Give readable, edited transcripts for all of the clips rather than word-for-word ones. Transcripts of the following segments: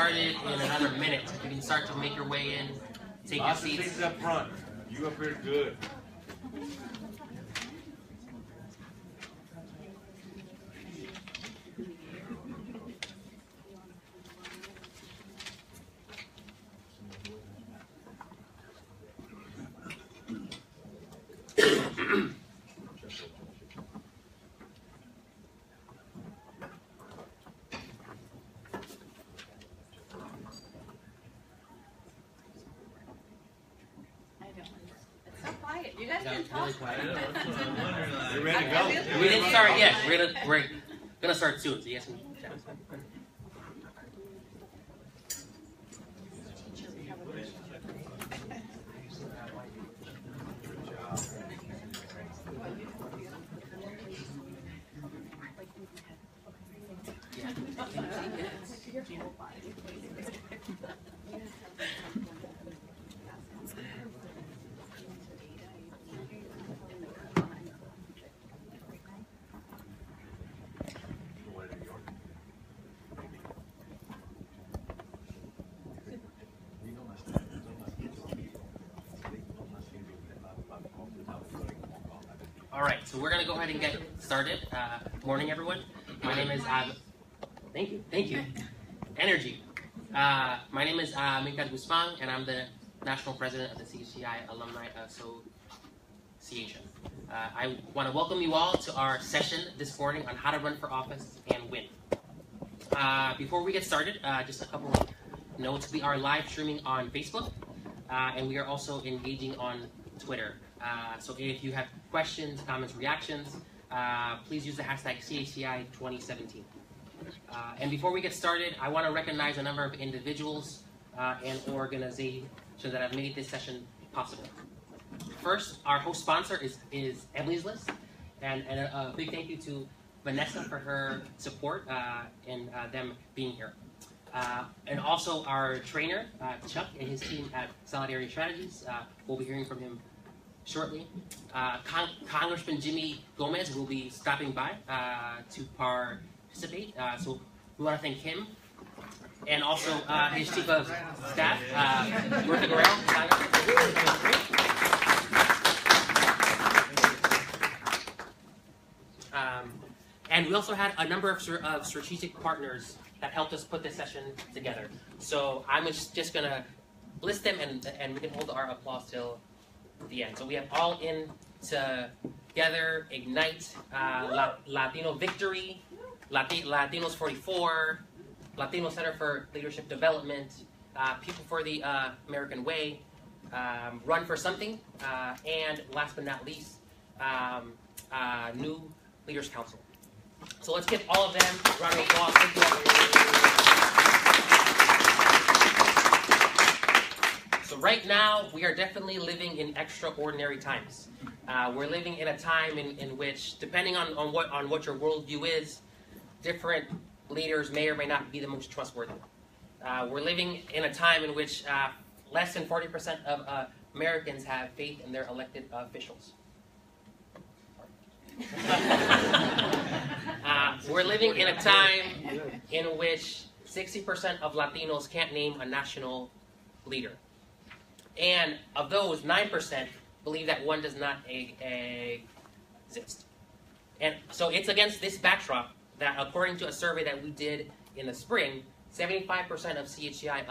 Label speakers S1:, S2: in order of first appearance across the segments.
S1: started in another minute. You can start to make your way in, take your seats.
S2: Seats up front. You up here good.
S3: You guys can talk.
S1: Really quiet.
S2: You ready to go?
S1: We didn't start yet. We're gonna start soon. So you guys can chat. All right, so we're gonna go ahead and get started. Morning, everyone. My name is thank you. Energy. My name is Mika Guzman, and I'm the national president of the CHCI Alumni Association. I want to welcome you all to our session this morning on how to run for office and win. Before we get started, just a couple of notes. We are live streaming on Facebook, and we are also engaging on Twitter. So if you have questions, comments, reactions, please use the hashtag CHCI 2017. And before we get started, I want to recognize a number of individuals and organizations that have made this session possible. First, our host sponsor is Emily's List, and a big thank you to Vanessa for her support and them being here. And also our trainer, Chuck, and his team at Solidarity Strategies. We'll be hearing from him shortly. Congressman Jimmy Gomez will be stopping by to participate, so we want to thank him. And also his chief of staff, Murphy Guerrero. And we also had a number of strategic partners that helped us put this session together. So I'm just going to list them, and we can hold our applause till the end. So we have All In Together, Ignite, Latino Victory, Latinos 44, Latino Center for Leadership Development, People for the American Way, Run for Something, and last but not least, New Leaders Council. So let's give all of them a round of applause. Thank you all. So right now, we are definitely living in extraordinary times. We're living in a time in which, depending on what your worldview is, different leaders may or may not be the most trustworthy. We're living in a time in which less than 40% of Americans have faith in their elected officials. We're living in a time in which 60% of Latinos can't name a national leader. And of those, 9% believe that one does not exist. And so it's against this backdrop that, according to a survey that we did in the spring, 75% of CHCI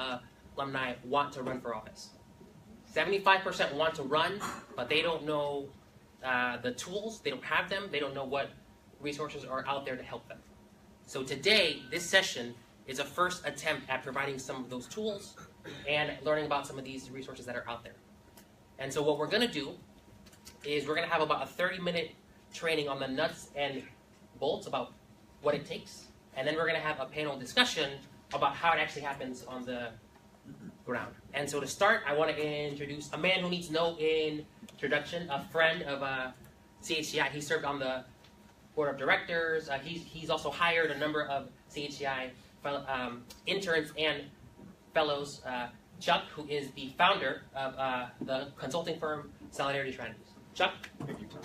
S1: alumni want to run for office. 75% want to run, but they don't know the tools, they don't have them, they don't know what resources are out there to help them. So today, this session is a first attempt at providing some of those tools and learning about some of these resources that are out there. And so what we're going to do is we're going to have about a 30-minute training on the nuts and bolts about what it takes, and then we're going to have a panel discussion about how it actually happens on the ground. And so to start, I want to introduce a man who needs no introduction, a friend of CHCI. He served on the board of directors. He's also hired a number of CHCI interns and fellows. Chuck, who is the founder of the consulting firm Solidarity Strategies. Chuck?
S2: Thank you, Tom.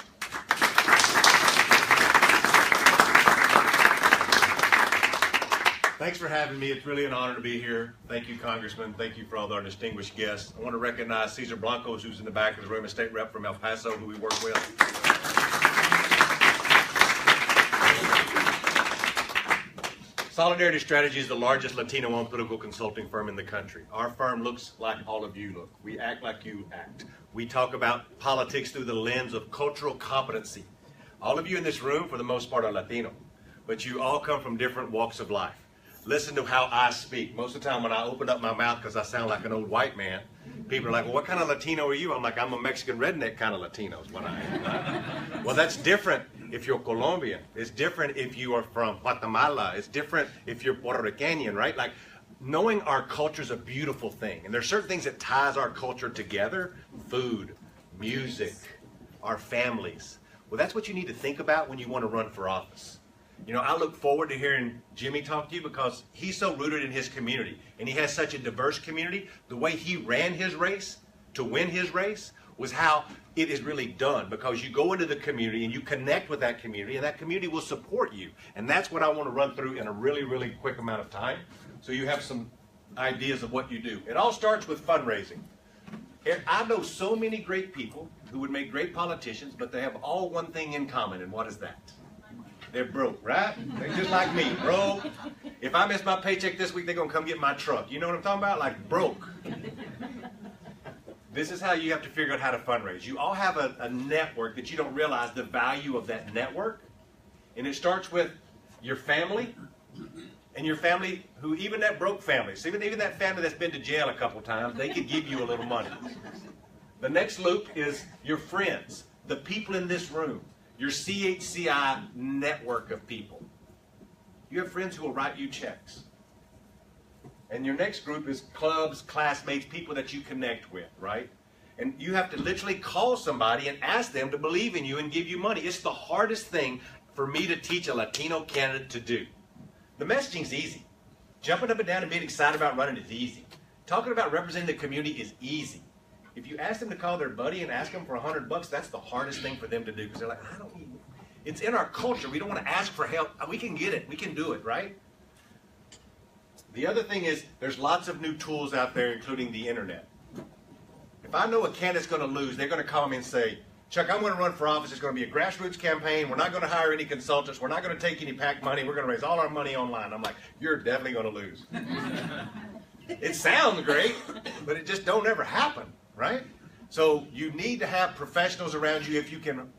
S2: Thanks for having me. It's really an honor to be here. Thank you, Congressman. Thank you for all our distinguished guests. I want to recognize Cesar Blancos, who's in the back of the room, a state rep from El Paso, who we work with. Solidarity Strategy is the largest Latino-owned political consulting firm in the country. Our firm looks like all of you look. We act like you act. We talk about politics through the lens of cultural competency. All of you in this room, for the most part, are Latino, but you all come from different walks of life. Listen to how I speak. Most of the time when I open up my mouth because I sound like an old white man, people are like, well, what kind of Latino are you? I'm like, I'm a Mexican redneck kind of Latino is what I am. Well, that's different if you're Colombian. It's different if you are from Guatemala. It's different if you're Puerto Rican, right? Like, knowing our culture is a beautiful thing. And there's certain things that ties our culture together. Food, music, our families. Well, that's what you need to think about when you want to run for office. You know, I look forward to hearing Jimmy talk to you because he's so rooted in his community and he has such a diverse community. The way he ran his race to win his race was how it is really done, because you go into the community and you connect with that community and that community will support you. And that's what I want to run through in a really, really quick amount of time so you have some ideas of what you do. It all starts with fundraising. I know so many great people who would make great politicians, but they have all one thing in common, and what is that? They're broke, right? They're just like me, broke. If I miss my paycheck this week, they're going to come get my truck. You know what I'm talking about? Like broke. This is how you have to figure out how to fundraise. You all have a network that you don't realize the value of that network. And it starts with your family. And your family, who even that broke family, so even that family that's been to jail a couple times, they could give you a little money. The next loop is your friends, the people in this room. Your CHCI network of people. You have friends who will write you checks. And your next group is clubs, classmates, people that you connect with, right? And you have to literally call somebody and ask them to believe in you and give you money. It's the hardest thing for me to teach a Latino candidate to do. The messaging's easy. Jumping up and down and being excited about running is easy. Talking about representing the community is easy. If you ask them to call their buddy and ask them for $100, that's the hardest thing for them to do, because they're like, I don't need it. It's in our culture. We don't want to ask for help. We can get it. We can do it, right? The other thing is there's lots of new tools out there, including the internet. If I know a candidate's going to lose, they're going to call me and say, Chuck, I'm going to run for office. It's going to be a grassroots campaign. We're not going to hire any consultants. We're not going to take any PAC money. We're going to raise all our money online. I'm like, you're definitely going to lose. It sounds great, but it just don't ever happen. Right? So you need to have professionals around you if you can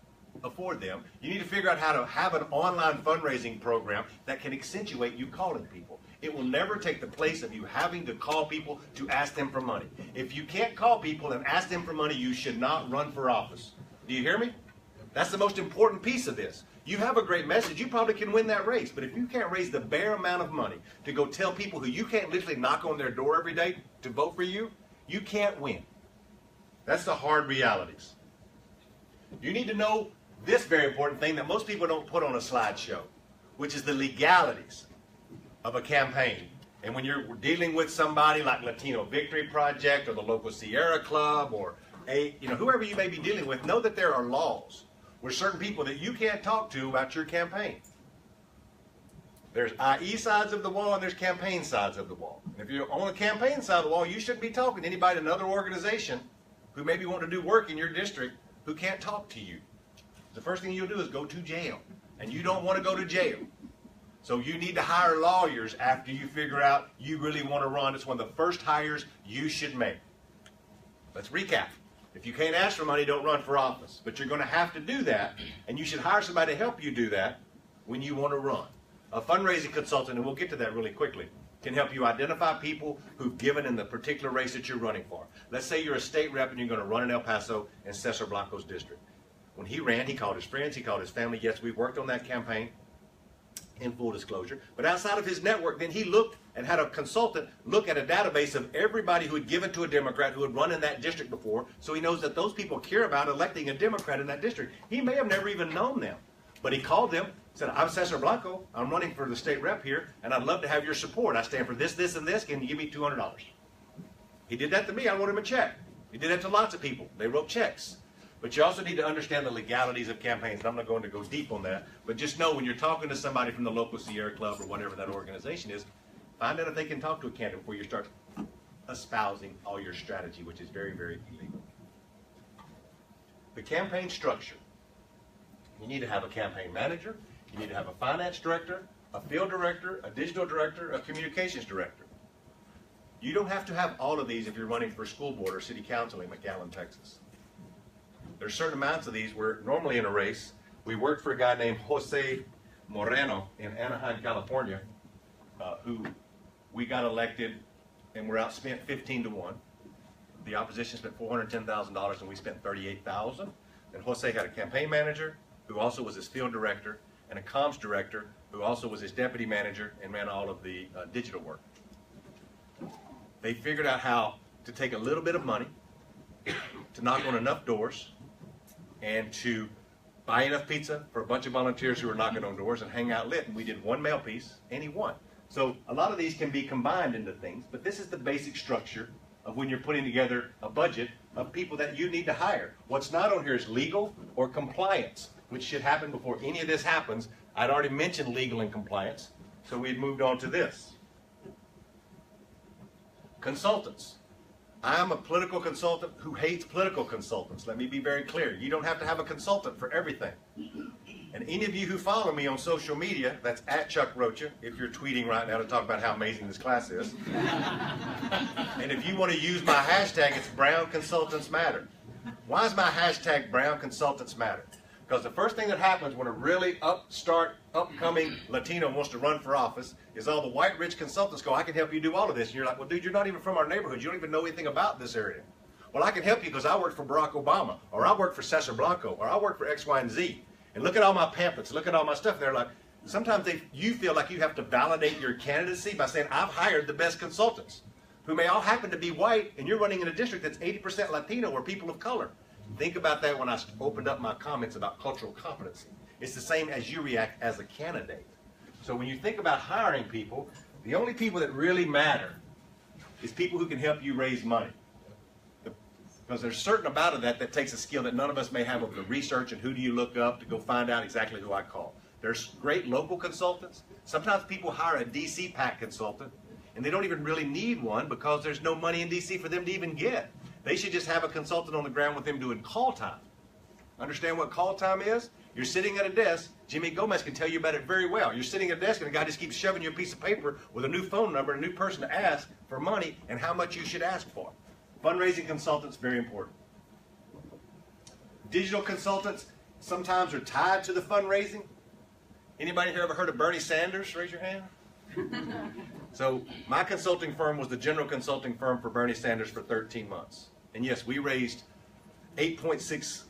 S2: afford them. You need to figure out how to have an online fundraising program that can accentuate you calling people. It will never take the place of you having to call people to ask them for money. If you can't call people and ask them for money, you should not run for office. Do you hear me? That's the most important piece of this. You have a great message. You probably can win that race. But if you can't raise the bare amount of money to go tell people who you can't literally knock on their door every day to vote for you, you can't win. That's the hard realities. You need to know this very important thing that most people don't put on a slideshow, which is the legalities of a campaign. And when you're dealing with somebody like Latino Victory Project or the local Sierra Club or whoever you may be dealing with, know that there are laws with certain people that you can't talk to about your campaign. There's IE sides of the wall and there's campaign sides of the wall. And if you're on the campaign side of the wall, you shouldn't be talking to anybody in another organization who maybe want to do work in your district who can't talk to you. The first thing you'll do is go to jail. And you don't want to go to jail. So you need to hire lawyers after you figure out you really want to run. It's one of the first hires you should make. Let's recap. If you can't ask for money, don't run for office. But you're going to have to do that, and you should hire somebody to help you do that when you want to run. A fundraising consultant, and we'll get to that really quickly, can help you identify people who've given in the particular race that you're running for. Let's say you're a state rep and you're going to run in El Paso in Cesar Blanco's district. When he ran, he called his friends, he called his family. Yes, we worked on that campaign, in full disclosure. But outside of his network, then he looked and had a consultant look at a database of everybody who had given to a Democrat who had run in that district before, so he knows that those people care about electing a Democrat in that district. He may have never even known them, but he called them, said, I'm Cesar Blanco, I'm running for the state rep here, and I'd love to have your support. I stand for this, this, and this. Can you give me $200? He did that to me. I wrote him a check. He did that to lots of people. They wrote checks. But you also need to understand the legalities of campaigns. I'm not going to go deep on that. But just know when you're talking to somebody from the local Sierra Club or whatever that organization is, Find out if they can talk to a candidate before you start espousing all your strategy, which is very, very illegal. The campaign structure. You need to have a campaign manager. You need to have a finance director, a field director, a digital director, a communications director. You don't have to have all of these if you're running for school board or city council in McAllen, Texas. There's certain amounts of these where normally in a race, we worked for a guy named Jose Moreno in Anaheim, California, who we got elected and we're outspent 15-1. The opposition spent $410,000 and we spent $38,000. And Jose had a campaign manager who also was his field director and a comms director who also was his deputy manager and ran all of the digital work. They figured out how to take a little bit of money, to knock on enough doors, and to buy enough pizza for a bunch of volunteers who were knocking on doors and hang out lit. And we did one mail piece, and he won. So a lot of these can be combined into things, but this is the basic structure of when you're putting together a budget of people that you need to hire. What's not on here is legal or compliance, which should happen before any of this happens. I'd already mentioned legal and compliance, so we'd moved on to this. Consultants. I'm a political consultant who hates political consultants. Let me be very clear. You don't have to have a consultant for everything. And any of you who follow me on social media, that's at Chuck Rocha, if you're tweeting right now to talk about how amazing this class is. And if you want to use my hashtag, it's Brown Consultants Matter. Why is my hashtag Brown Consultants Matter? Because the first thing that happens when a really upcoming Latino wants to run for office is all the white rich consultants go, I can help you do all of this. And you're like, well, dude, you're not even from our neighborhood. You don't even know anything about this area. Well, I can help you because I worked for Barack Obama, or I worked for Cesar Blanco, or I worked for X, Y, and Z. And look at all my pamphlets, look at all my stuff. And they're like, sometimes you feel like you have to validate your candidacy by saying, I've hired the best consultants, who may all happen to be white, and you're running in a district that's 80% Latino or people of color. Think about that when I opened up my comments about cultural competency. It's the same as you react as a candidate. So when you think about hiring people, the only people that really matter is people who can help you raise money. Because there's certain about that that takes a skill that none of us may have of the research and who do you look up to go find out exactly who I call. There's great local consultants. Sometimes people hire a DC PAC consultant and they don't even really need one because there's no money in DC for them to even get. They should just have a consultant on the ground with them doing call time. Understand what call time is? You're sitting at a desk. Jimmy Gomez can tell you about it very well. You're sitting at a desk and a guy just keeps shoving you a piece of paper with a new phone number and a new person to ask for money and how much you should ask for. Fundraising consultants, very important. Digital consultants sometimes are tied to the fundraising. Anybody here ever heard of Bernie Sanders? Raise your hand. So my consulting firm was the general consulting firm for Bernie Sanders for 13 months. And yes, we raised 8.6,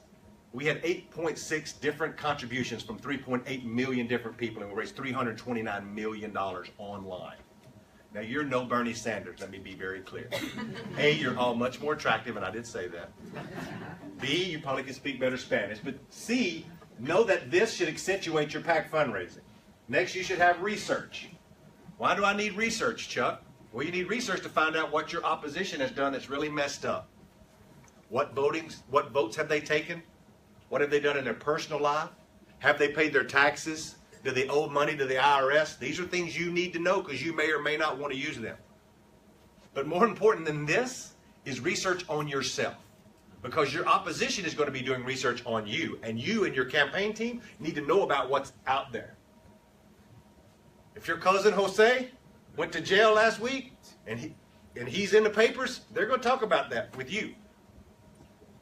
S2: we had 8.6 different contributions from 3.8 million different people, and we raised $329 million online. Now, you're no Bernie Sanders, let me be very clear. A, you're all much more attractive, and I did say that. B, you probably can speak better Spanish. But C, know that this should accentuate your PAC fundraising. Next, you should have research. Why do I need research, Chuck? Well, you need research to find out what your opposition has done that's really messed up. What votes have they taken? What have they done in their personal life? Have they paid their taxes? Do they owe money to the IRS? These are things you need to know because you may or may not want to use them. But more important than this is research on yourself. Because your opposition is going to be doing research on you. And you and your campaign team need to know about what's out there. If your cousin Jose went to jail last week and he's in the papers, they're going to talk about that with you.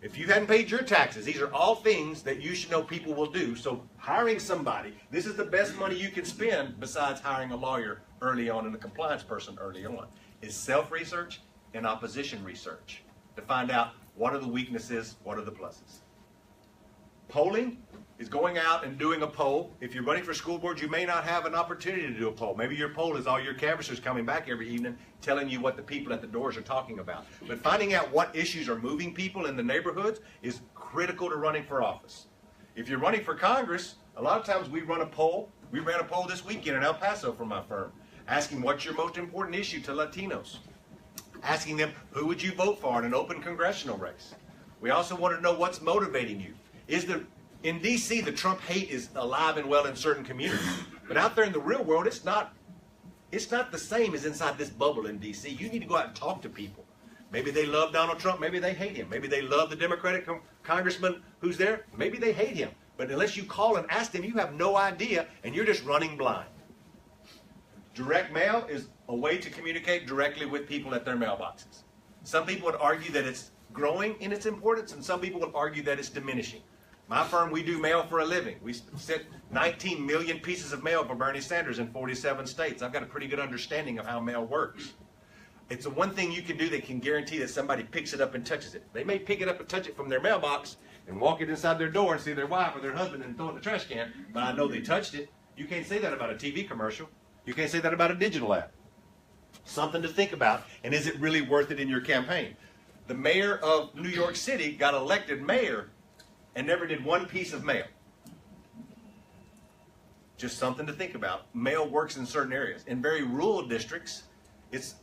S2: If you hadn't paid your taxes, these are all things that you should know people will do. So hiring somebody, this is the best money you can spend besides hiring a lawyer early on and a compliance person early on, is self-research and opposition research to find out what are the weaknesses, what are the pluses. Polling is going out and doing a poll. If you're running for school board, you may not have an opportunity to do a poll. Maybe your poll is all your canvassers coming back every evening telling you what the people at the doors are talking about. But finding out what issues are moving people in the neighborhoods is critical to running for office. If you're running for Congress, a lot of times we run a poll. We ran a poll this weekend in El Paso for my firm, asking what's your most important issue to Latinos, asking them who would you vote for in an open congressional race. We also wanted to know what's motivating you. In D.C., the Trump hate is alive and well in certain communities. But out there in the real world, it's not It's not the same as inside this bubble in D.C. You need to go out and talk to people. Maybe they love Donald Trump. Maybe they hate him. Maybe they love the Democratic congressman who's there. Maybe they hate him. But unless you call and ask them, you have no idea, and you're just running blind. Direct mail is a way to communicate directly with people at their mailboxes. Some people would argue that it's growing in its importance, and some people would argue that it's diminishing. My firm, we do mail for a living. We sent 19 million pieces of mail for Bernie Sanders in 47 states. I've got a pretty good understanding of how mail works. It's the one thing you can do that can guarantee that somebody picks it up and touches it. They may pick it up and touch it from their mailbox and walk it inside their door and see their wife or their husband and throw it in the trash can, but I know they touched it. You can't say that about a TV commercial. You can't say that about a digital ad. Something to think about, and is it really worth it in your campaign? The mayor of New York City got elected mayor and never did one piece of mail. Just something to think about. Mail works in certain areas. In very rural districts, it's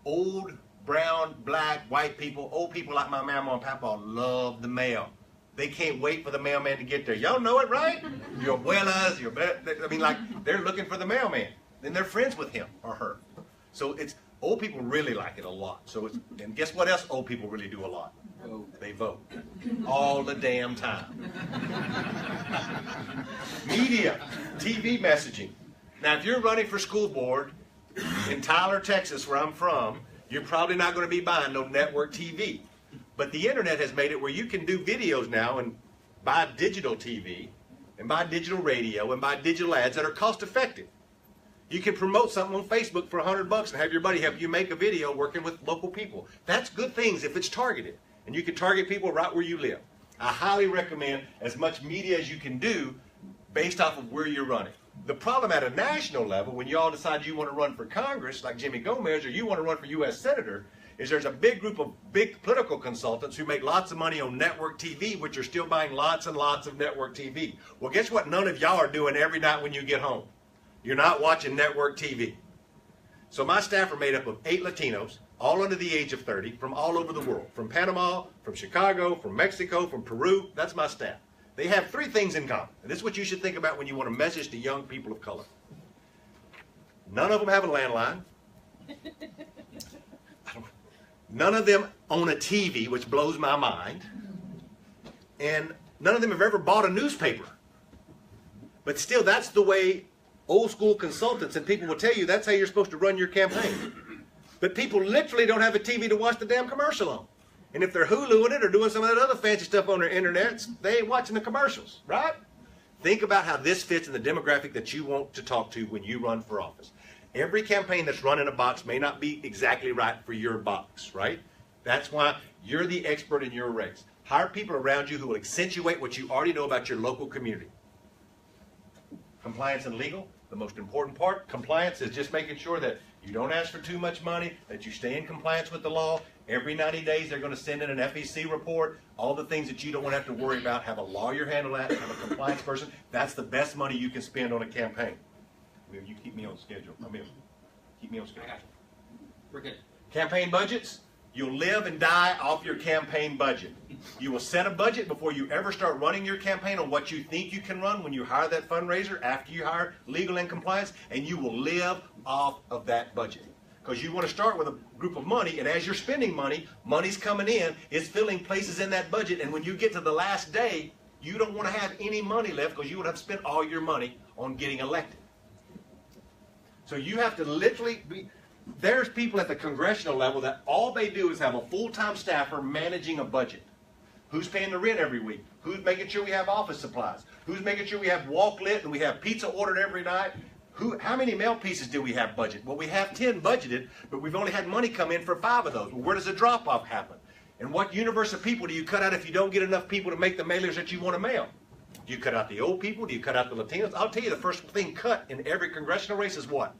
S2: old, brown, black, white people, old people like my mama and papa love the mail. They can't wait for the mailman to get there. Y'all know it, right? Your abuelas, they're looking for the mailman. Then they're friends with him or her. So old people really like it a lot. And guess what else old people really do a lot? They vote. All the damn time. Media, TV messaging. Now, if you're running for school board in Tyler, Texas, where I'm from, you're probably not going to be buying no network TV. But the internet has made it where you can do videos now and buy digital TV and buy digital radio and buy digital ads that are cost effective. You can promote something on Facebook for $100 and have your buddy help you make a video working with local people. That's good things if it's targeted. And you can target people right where you live. I highly recommend as much media as you can do based off of where you're running. The problem at a national level, when you all decide you want to run for Congress, like Jimmy Gomez, or you want to run for U.S. Senator, is there's a big group of big political consultants who make lots of money on network TV, which are still buying lots and lots of network TV. Well, guess what none of y'all are doing every night when you get home? You're not watching network TV. So my staff are made up of 8 Latinos, all under the age of 30, from all over the world. From Panama, from Chicago, from Mexico, from Peru. That's my staff. They have 3 things in common. And this is what you should think about when you want to message to young people of color. None of them have a landline. None of them own a TV, which blows my mind. And none of them have ever bought a newspaper. But still, that's the way old school consultants and people will tell you that's how you're supposed to run your campaign. But people literally don't have a TV to watch the damn commercial on. And if they're Huluing it or doing some of that other fancy stuff on their internet, they ain't watching the commercials, right? Think about how this fits in the demographic that you want to talk to when you run for office. Every campaign that's run in a box may not be exactly right for your box, right? That's why you're the expert in your race. Hire people around you who will accentuate what you already know about your local community. Compliance and legal, the most important part. Compliance is just making sure that you don't ask for too much money, that you stay in compliance with the law. Every 90 days they're going to send in an FEC report. All the things that you don't want to have to worry about, have a lawyer handle that, have a compliance person. That's the best money you can spend on a campaign. You keep me on schedule. Keep me on schedule.
S1: We're good.
S2: Campaign budgets. You'll live and die off your campaign budget. You will set a budget before you ever start running your campaign on what you think you can run when you hire that fundraiser, after you hire legal and compliance, and you will live off of that budget. Because you want to start with a group of money, and as you're spending money, money's coming in, it's filling places in that budget, and when you get to the last day, you don't want to have any money left because you would have spent all your money on getting elected. So you have to literally be... There's people at the congressional level that all they do is have a full-time staffer managing a budget. Who's paying the rent every week? Who's making sure we have office supplies? Who's making sure we have walk lit and we have pizza ordered every night? How many mail pieces do we have budgeted? Well, we have 10 budgeted, but we've only had money come in for 5 of those. Well, where does the drop-off happen? And what universe of people do you cut out if you don't get enough people to make the mailers that you want to mail? Do you cut out the old people? Do you cut out the Latinos? I'll tell you, the first thing cut in every congressional race is what?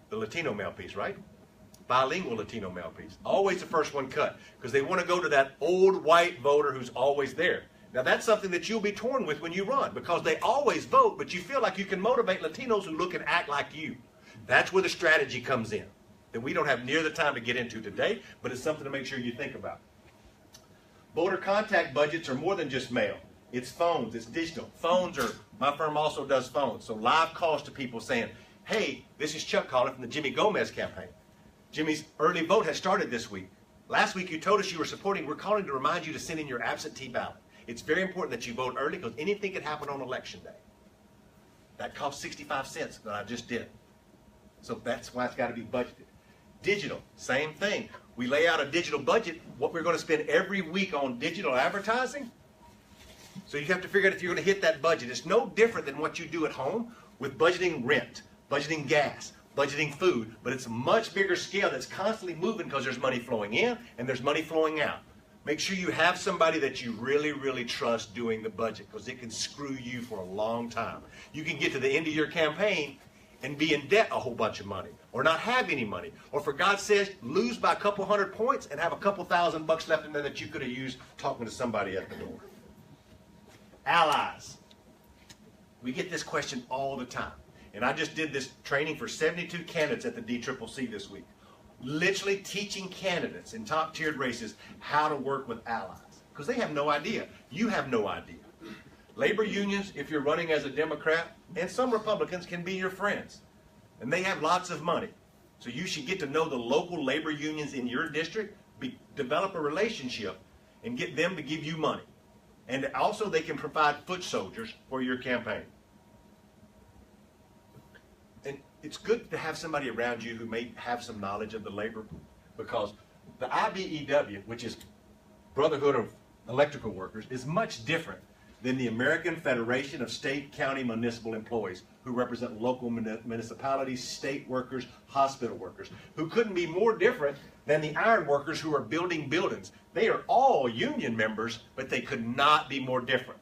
S2: The Latino mail piece, right? Bilingual Latino mail piece. Always the first one cut because they want to go to that old white voter who's always there. Now that's something that you'll be torn with when you run because they always vote, but you feel like you can motivate Latinos who look and act like you. That's where the strategy comes in that we don't have near the time to get into today, but it's something to make sure you think about. Voter contact budgets are more than just mail. It's phones, it's digital. Phones are, my firm also does phones. So live calls to people saying, hey, this is Chuck calling from the Jimmy Gomez campaign. Jimmy's early vote has started this week. Last week you told us you were supporting. We're calling to remind you to send in your absentee ballot. It's very important that you vote early because anything could happen on election day. That cost 65 cents that I just did. So that's why it's got to be budgeted. Digital, same thing. We lay out a digital budget, what we're going to spend every week on digital advertising. So you have to figure out if you're going to hit that budget. It's no different than what you do at home with budgeting rent, budgeting gas, budgeting food, but it's a much bigger scale that's constantly moving because there's money flowing in and there's money flowing out. Make sure you have somebody that you really, really trust doing the budget because it can screw you for a long time. You can get to the end of your campaign and be in debt a whole bunch of money or not have any money. Or for God's sake, lose by a couple hundred points and have a couple $1,000 left in there that you could have used talking to somebody at the door. Allies. We get this question all the time. And I just did this training for 72 candidates at the DCCC this week. Literally teaching candidates in top-tiered races how to work with allies. Because they have no idea. You have no idea. Labor unions, if you're running as a Democrat, and some Republicans can be your friends. And they have lots of money. So you should get to know the local labor unions in your district, develop a relationship, and get them to give you money. And also they can provide foot soldiers for your campaign. And it's good to have somebody around you who may have some knowledge of the labor, because the IBEW, which is Brotherhood of Electrical Workers, is much different than the American Federation of State, County, Municipal Employees, who represent local municipalities, state workers, hospital workers, who couldn't be more different than the iron workers who are building buildings. They are all union members, but they could not be more different.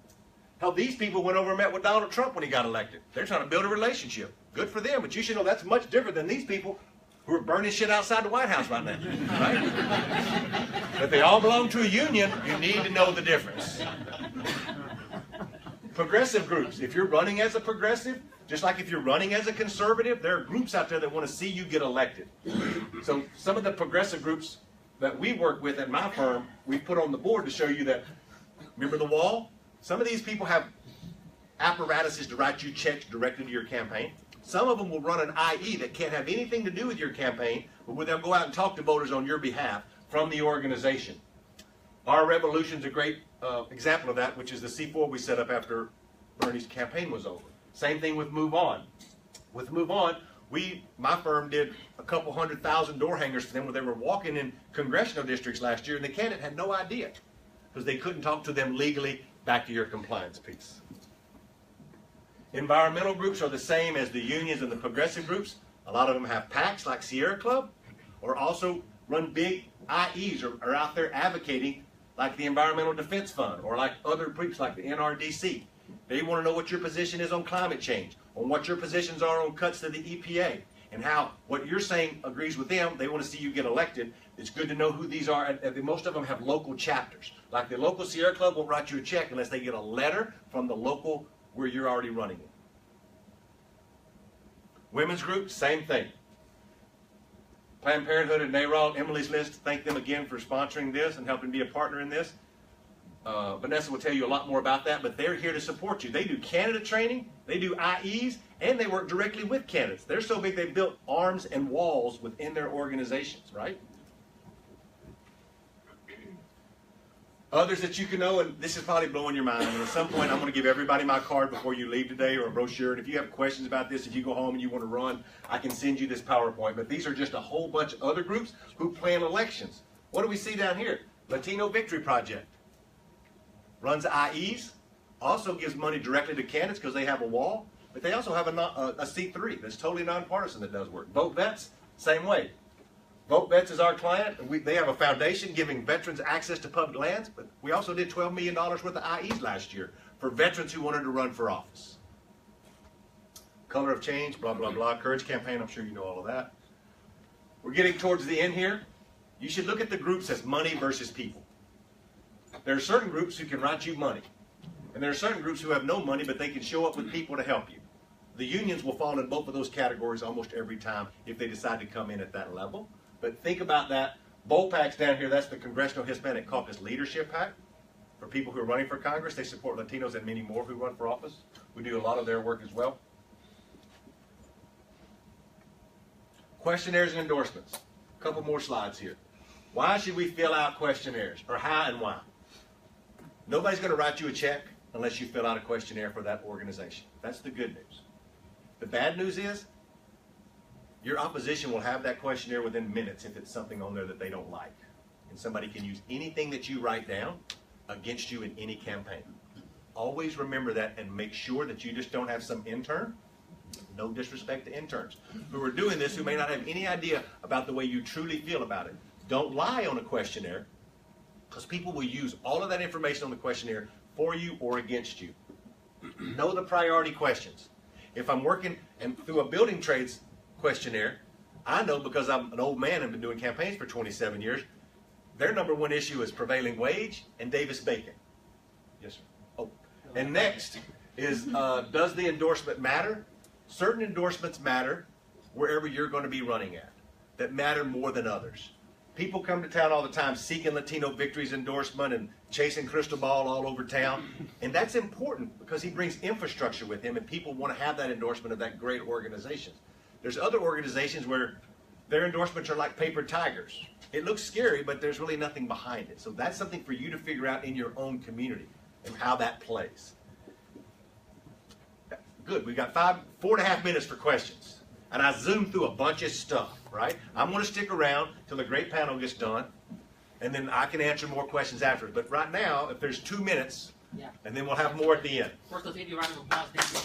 S2: Hell, these people went over and met with Donald Trump when he got elected. They're trying to build a relationship. Good for them, but you should know that's much different than these people who are burning shit outside the White House right now. Right? But they all belong to a union. You need to know the difference. Progressive groups. If you're running as a progressive, just like if you're running as a conservative, there are groups out there that want to see you get elected. So some of the progressive groups that we work with at my firm, we put on the board to show you that, remember the wall? Some of these people have apparatuses to write you checks directly to your campaign. Some of them will run an IE that can't have anything to do with your campaign, but they'll go out and talk to voters on your behalf from the organization. Our Revolution's a great example of that, which is the C4 we set up after Bernie's campaign was over. Same thing with Move On. With Move On, my firm did a couple 100,000 door hangers for them when they were walking in congressional districts last year, and the candidate had no idea because they couldn't talk to them legally. Back to your compliance piece. Environmental groups are the same as the unions and the progressive groups. A lot of them have PACs like Sierra Club, or also run big IEs or are out there advocating like the Environmental Defense Fund or like other groups like the NRDC. They want to know what your position is on climate change, on what your positions are on cuts to the EPA, and how what you're saying agrees with them. They want to see you get elected. It's good to know who these are. And most of them have local chapters. Like the local Sierra Club won't write you a check unless they get a letter from the local where you're already running it. Women's group, same thing. Planned Parenthood and NARAL, Emily's List, thank them again for sponsoring this and helping be a partner in this. Vanessa will tell you a lot more about that, but they're here to support you. They do candidate training, they do IEs, and they work directly with candidates. They're so big they built arms and walls within their organizations, right? Others that you can know, and this is probably blowing your mind, and at some point I'm going to give everybody my card before you leave today, or a brochure, and if you have questions about this, if you go home and you want to run, I can send you this PowerPoint. But these are just a whole bunch of other groups who plan elections. What do we see down here? Latino Victory Project. Runs IEs, also gives money directly to candidates because they have a wall, but they also have a C3 that's totally nonpartisan that does work. Vote Vets, same way. Vote Vets is our client. They have a foundation giving veterans access to public lands, but we also did $12 million worth of IEs last year for veterans who wanted to run for office. Color of Change, blah, blah, blah. Courage Campaign, I'm sure you know all of that. We're getting towards the end here. You should look at the groups as money versus people. There are certain groups who can write you money, and there are certain groups who have no money, but they can show up with people to help you. The unions will fall in both of those categories almost every time if they decide to come in at that level. But think about that. BOPAC's down here, that's the Congressional Hispanic Caucus Leadership PAC. For people who are running for Congress, they support Latinos and many more who run for office. We do a lot of their work as well. Questionnaires and endorsements. A couple more slides here. Why should we fill out questionnaires, or how and why? Nobody's going to write you a check unless you fill out a questionnaire for that organization. That's the good news. The bad news is your opposition will have that questionnaire within minutes if it's something on there that they don't like. And somebody can use anything that you write down against you in any campaign. Always remember that and make sure that you just don't have some intern, no disrespect to interns, who are doing this who may not have any idea about the way you truly feel about it. Don't lie on a questionnaire, because people will use all of that information on the questionnaire for you or against you. Know the priority questions. If I'm working through a building trades questionnaire, I know because I'm an old man and been doing campaigns for 27 years, their number one issue is prevailing wage and Davis-Bacon. Yes, sir. Oh, and next is, does the endorsement matter? Certain endorsements matter wherever you're going to be running at, that matter more than others. People come to town all the time seeking Latino Victory's endorsement and chasing crystal ball all over town. And that's important because he brings infrastructure with him and people want to have that endorsement of that great organization. There's other organizations where their endorsements are like paper tigers. It looks scary, but there's really nothing behind it. So that's something for you to figure out in your own community and how that plays. Good, we've got 4.5 minutes for questions. And I zoomed through a bunch of stuff, right? I'm going to stick around till the great panel gets done, and then I can answer more questions after. But right now, if there's 2 minutes, and then we'll have more at the end.
S1: First, let's give you a round of applause. Thank you.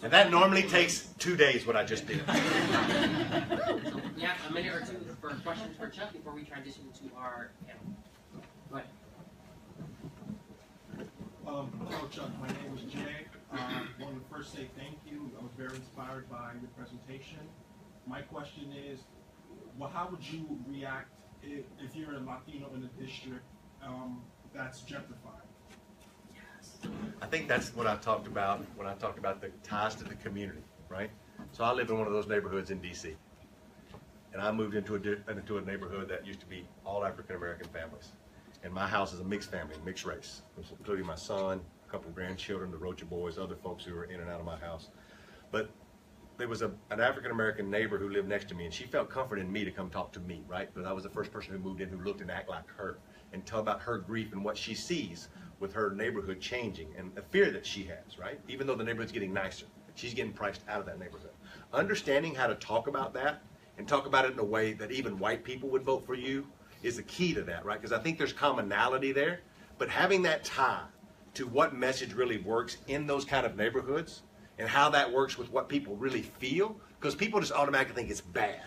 S2: And that normally takes 2 days, what I just did.
S1: So we have a minute or two for questions for Chuck before we transition to our panel. Go ahead.
S3: Hello, Chuck. My name is Jay. I want to first say thank you. I was very inspired by your presentation. My question is, well, how would you react if you're a Latino in a district that's gentrified?
S2: I think that's what I talked about when I talked about the ties to the community, right? So I live in one of those neighborhoods in D.C. And I moved into a neighborhood that used to be all African-American families. And my house is a mixed family, mixed race, including my son, a couple of grandchildren, the Rocha boys, other folks who were in and out of my house. But there was an African-American neighbor who lived next to me, and she felt comfort in me to come talk to me, right? But I was the first person who moved in who looked and acted like her and tell about her grief and what she sees with her neighborhood changing and the fear that she has, right? Even though the neighborhood's getting nicer, she's getting priced out of that neighborhood. Understanding how to talk about that and talk about it in a way that even white people would vote for you is the key to that, right? Because I think there's commonality there, but having that tie to what message really works in those kind of neighborhoods and how that works with what people really feel, because people just automatically think it's bad.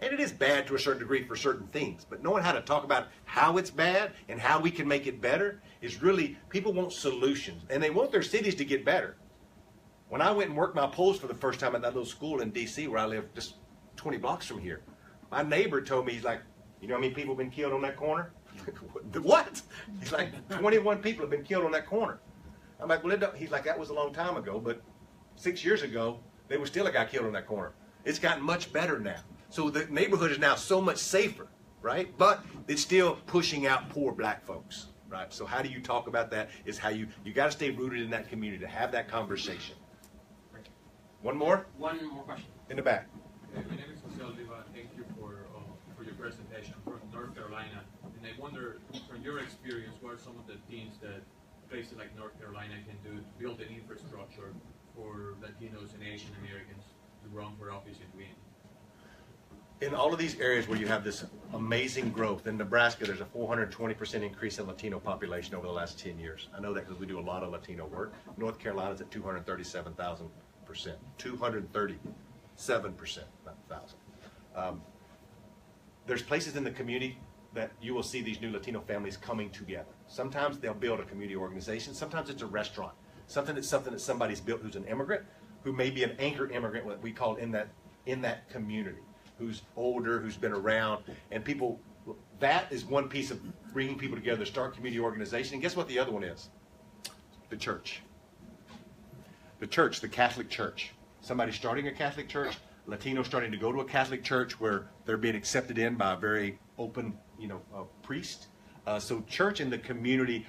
S2: And it is bad to a certain degree for certain things, but knowing how to talk about how it's bad and how we can make it better is really, people want solutions, and they want their cities to get better. When I went and worked my polls for the first time at that little school in D.C. where I live just 20 blocks from here, my neighbor told me, he's like, you know how many people have been killed on that corner? What? He's like, 21 people have been killed on that corner. I'm like, well, he's like, that was a long time ago, but 6 years ago, there was still a guy killed on that corner. It's gotten much better now. So the neighborhood is now so much safer, right? But it's still pushing out poor black folks, right? So how do you talk about that is how you got to stay rooted in that community to have that conversation. One more?
S1: One more question.
S2: In the back.
S4: My name is Jose Oliva. Thank you for your presentation from North Carolina. And I wonder, from your experience, what are some of the things that places like North Carolina can do to build an infrastructure for Latinos and Asian Americans to run for office and win?
S2: In all of these areas where you have this amazing growth, in Nebraska there's a 420% increase in Latino population over the last 10 years. I know that because we do a lot of Latino work. North Carolina's at 237,000%. 237%, not 1,000. There's places in the community that you will see these new Latino families coming together. Sometimes they'll build a community organization. Sometimes it's a restaurant. Something that somebody's built who's an immigrant, who may be an anchor immigrant, what we call in that community, who's older, who's been around, and people. That is one piece of bringing people together to start community organization. And guess what the other one is? The church. The church, the Catholic Church. Somebody starting a Catholic church, Latinos starting to go to a Catholic church where they're being accepted in by a very open, priest. So church in the community,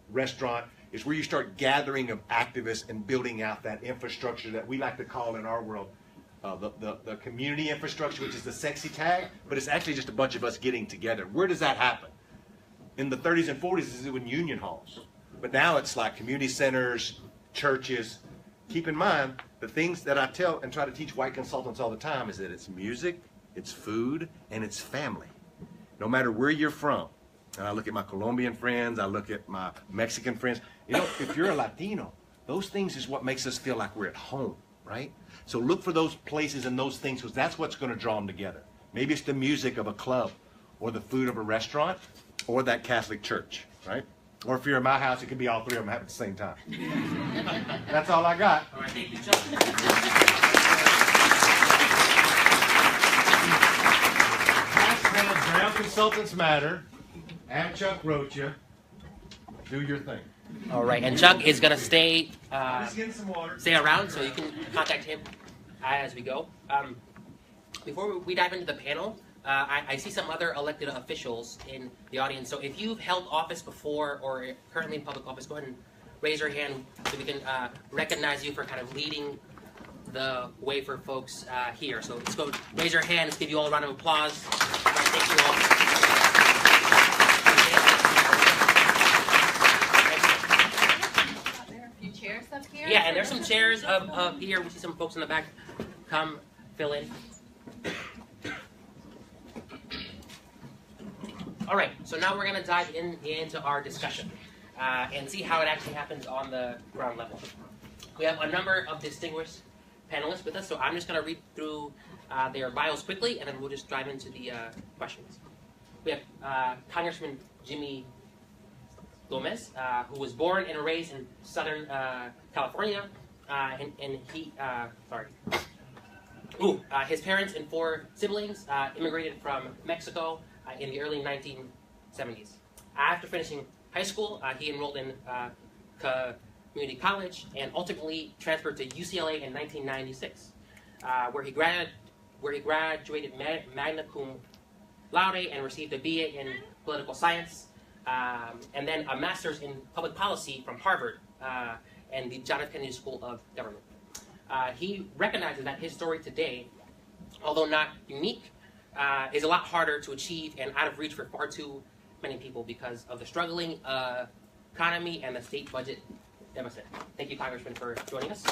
S2: restaurant, is where you start gathering of activists and building out that infrastructure that we like to call in our world the community infrastructure, which is the sexy tag, but it's actually just a bunch of us getting together. Where does that happen? In the 30s and 40s, this is in union halls. But now it's like community centers, churches. Keep in mind, the things that I tell and try to teach white consultants all the time is that it's music, it's food, and it's family. No matter where you're from. And I look at my Colombian friends, I look at my Mexican friends. You know, if you're a Latino, those things is what makes us feel like we're at home, right? So look for those places and those things, because that's what's going to draw them together. Maybe it's the music of a club, or the food of a restaurant, or that Catholic church, right? Or if you're in my house, it could be all three of them happening at the same time. That's all I got.
S1: All right, thank you, Chuck.
S2: Brown Consultants Matter. And Chuck wrote you. Do your thing.
S1: All right, and Chuck is going to stay
S2: Just getting some water.
S1: stay around, so you can contact him as we go. Before we dive into the panel, I see some other elected officials in the audience. So if you've held office before or currently in public office, go ahead and raise your hand so we can recognize you for kind of leading the way for folks here. So let's go raise your hand. Let's give you all a round of applause. All right, thank you all.
S5: Chairs up here?
S1: Yeah, and there's some chairs up here. We see some folks in the back. Come fill in. All right, so now we're going to dive into our discussion and see how it actually happens on the ground level. We have a number of distinguished panelists with us, so I'm just going to read through their bios quickly, and then we'll just dive into the questions. We have Congressman Jimmy Gomez, who was born and raised in Southern California, and he, his parents and 4 siblings immigrated from Mexico in the early 1970s. After finishing high school, he enrolled in community college and ultimately transferred to UCLA in 1996, where he graduated magna cum laude and received a BA in political science. And then a master's in public policy from Harvard and the John F. Kennedy School of Government. He recognizes that his story today, although not unique, is a lot harder to achieve and out of reach for far too many people because of the struggling economy and the state budget deficit. Thank you, Congressman, for joining us.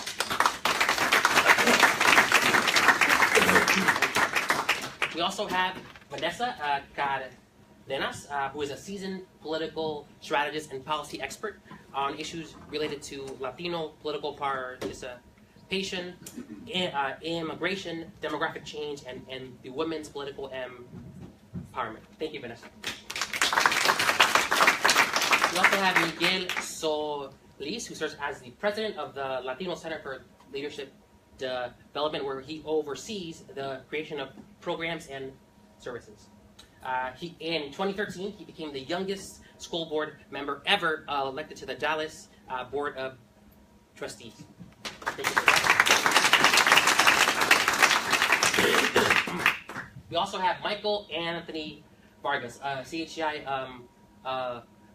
S1: We also have Vanessa Cardenas, who is a seasoned political strategist and policy expert on issues related to Latino political participation, immigration, demographic change, and the women's political empowerment. Thank you, Vanessa. We also have Miguel Solis, who serves as the president of the Latino Center for Leadership Development, where he oversees the creation of programs and services. In 2013, he became the youngest school board member ever elected to the Dallas Board of Trustees. Thank you for that. We also have Michael Anthony Vargas, CHCI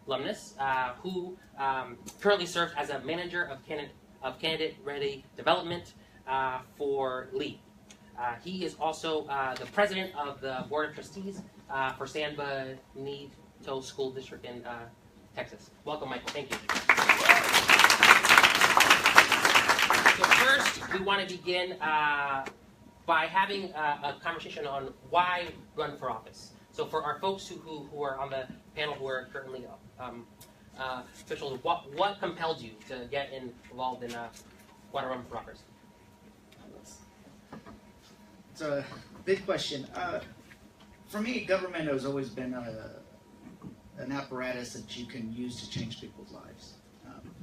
S1: alumnus, who currently serves as a manager of candidate-ready development for Lee. He is also the president of the Board of Trustees for San Benito School District in Texas. Welcome, Michael. Thank you. So first, we want to begin by having a conversation on why run for office. So for our folks who are on the panel who are currently officials, what compelled you to get involved in want to run for office?
S6: It's a big question. For me, government has always been an apparatus that you can use to change people's lives.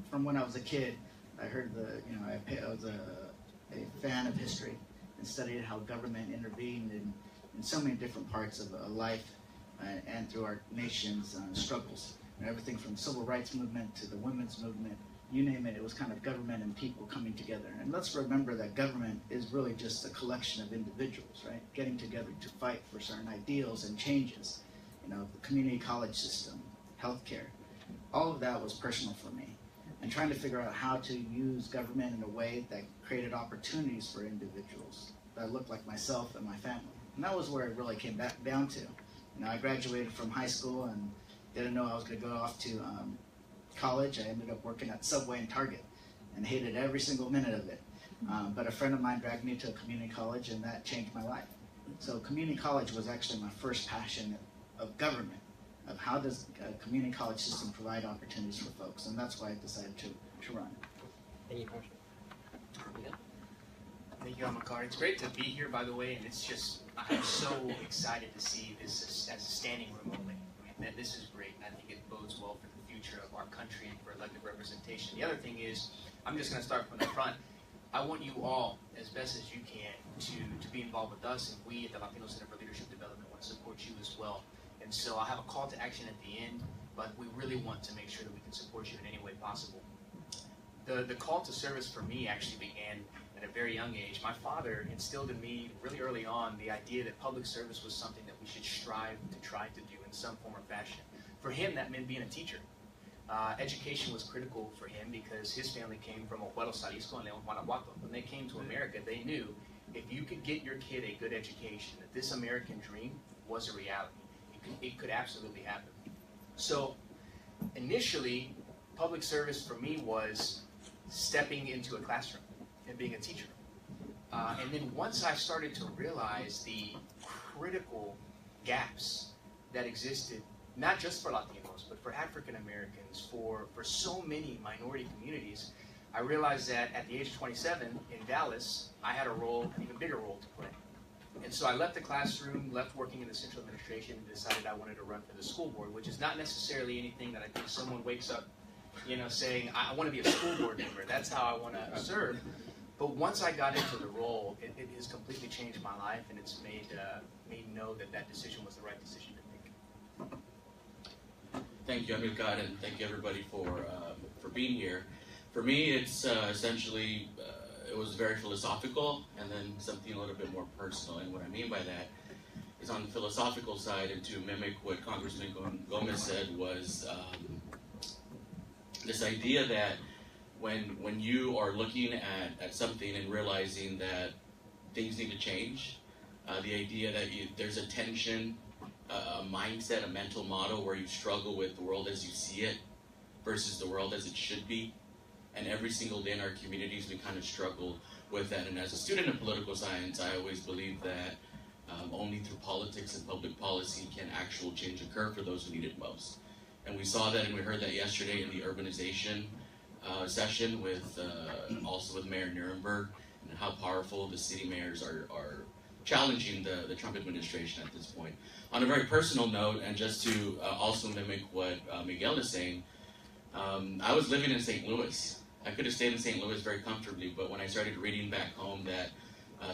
S6: From when I was a kid, I heard I was a fan of history and studied how government intervened in so many different parts of life and through our nation's struggles. Everything from the civil rights movement to the women's movement, you name it, it was kind of government and people coming together. And let's remember that government is really just a collection of individuals, right? Getting together to fight for certain ideals and changes. The community college system, healthcare, all of that was personal for me. and trying to figure out how to use government in a way that created opportunities for individuals that looked like myself and my family. And that was where it really came back down to. I graduated from high school and didn't know I was going to go off to college. I ended up working at Subway and Target and hated every single minute of it. But a friend of mine dragged me to a community college, and that changed my life. So community college was actually my first passion of government, of how does a community college system provide opportunities for folks, and that's why I decided to run.
S1: Any questions?
S5: Thank you, Amakar. It's great to be here, by the way, and it's just, I'm so excited to see this as a standing room only. That this is great, and I think it bodes well for the future of our country and for elected representation. The other thing is, I'm just going to start from the front. I want you all, as best as you can, to be involved with us, and we at the Latino Center for Leadership Development want to support you as well. And so I'll have a call to action at the end, but we really want to make sure that we can support you in any way possible. The call to service for me actually began at a very young age. My father instilled in me really early on the idea that public service was something that we should strive to try to do in some form or fashion. For him, that meant being a teacher. Education was critical for him because his family came from Ojuelos, Jalisco, and León, Guanajuato. When they came to America, they knew if you could get your kid a good education, that this American dream was a reality. It could absolutely happen. So initially, public service for me was stepping into a classroom and being a teacher. And then once I started to realize the critical gaps that existed, not just for Latinos, but for African Americans, for so many minority communities, I realized that at the age of 27 in Dallas, I had an even bigger role to play. And so I left the classroom, left working in the central administration, and decided I wanted to run for the school board, which is not necessarily anything that I think someone wakes up, saying, I want to be a school board member. That's how I want to serve. But once I got into the role, it has completely changed my life, and it's made me know that decision was the right decision to make.
S7: Thank you, Amilcar, and thank you everybody for being here. For me, it's essentially, it was very philosophical, and then something a little bit more personal. And what I mean by that is on the philosophical side, and to mimic what Congressman Gomez said, was this idea that when you are looking at something and realizing that things need to change, the idea that there's a tension, a mindset, a mental model where you struggle with the world as you see it versus the world as it should be. And every single day in our communities, we kind of struggle with that. And as a student of political science, I always believe that only through politics and public policy can actual change occur for those who need it most. And we saw that and we heard that yesterday in the urbanization session with also with Mayor Nuremberg, and how powerful the city mayors are challenging the Trump administration at this point. On a very personal note, and just to also mimic what Miguel is saying, I was living in St. Louis. I could have stayed in St. Louis very comfortably, but when I started reading back home that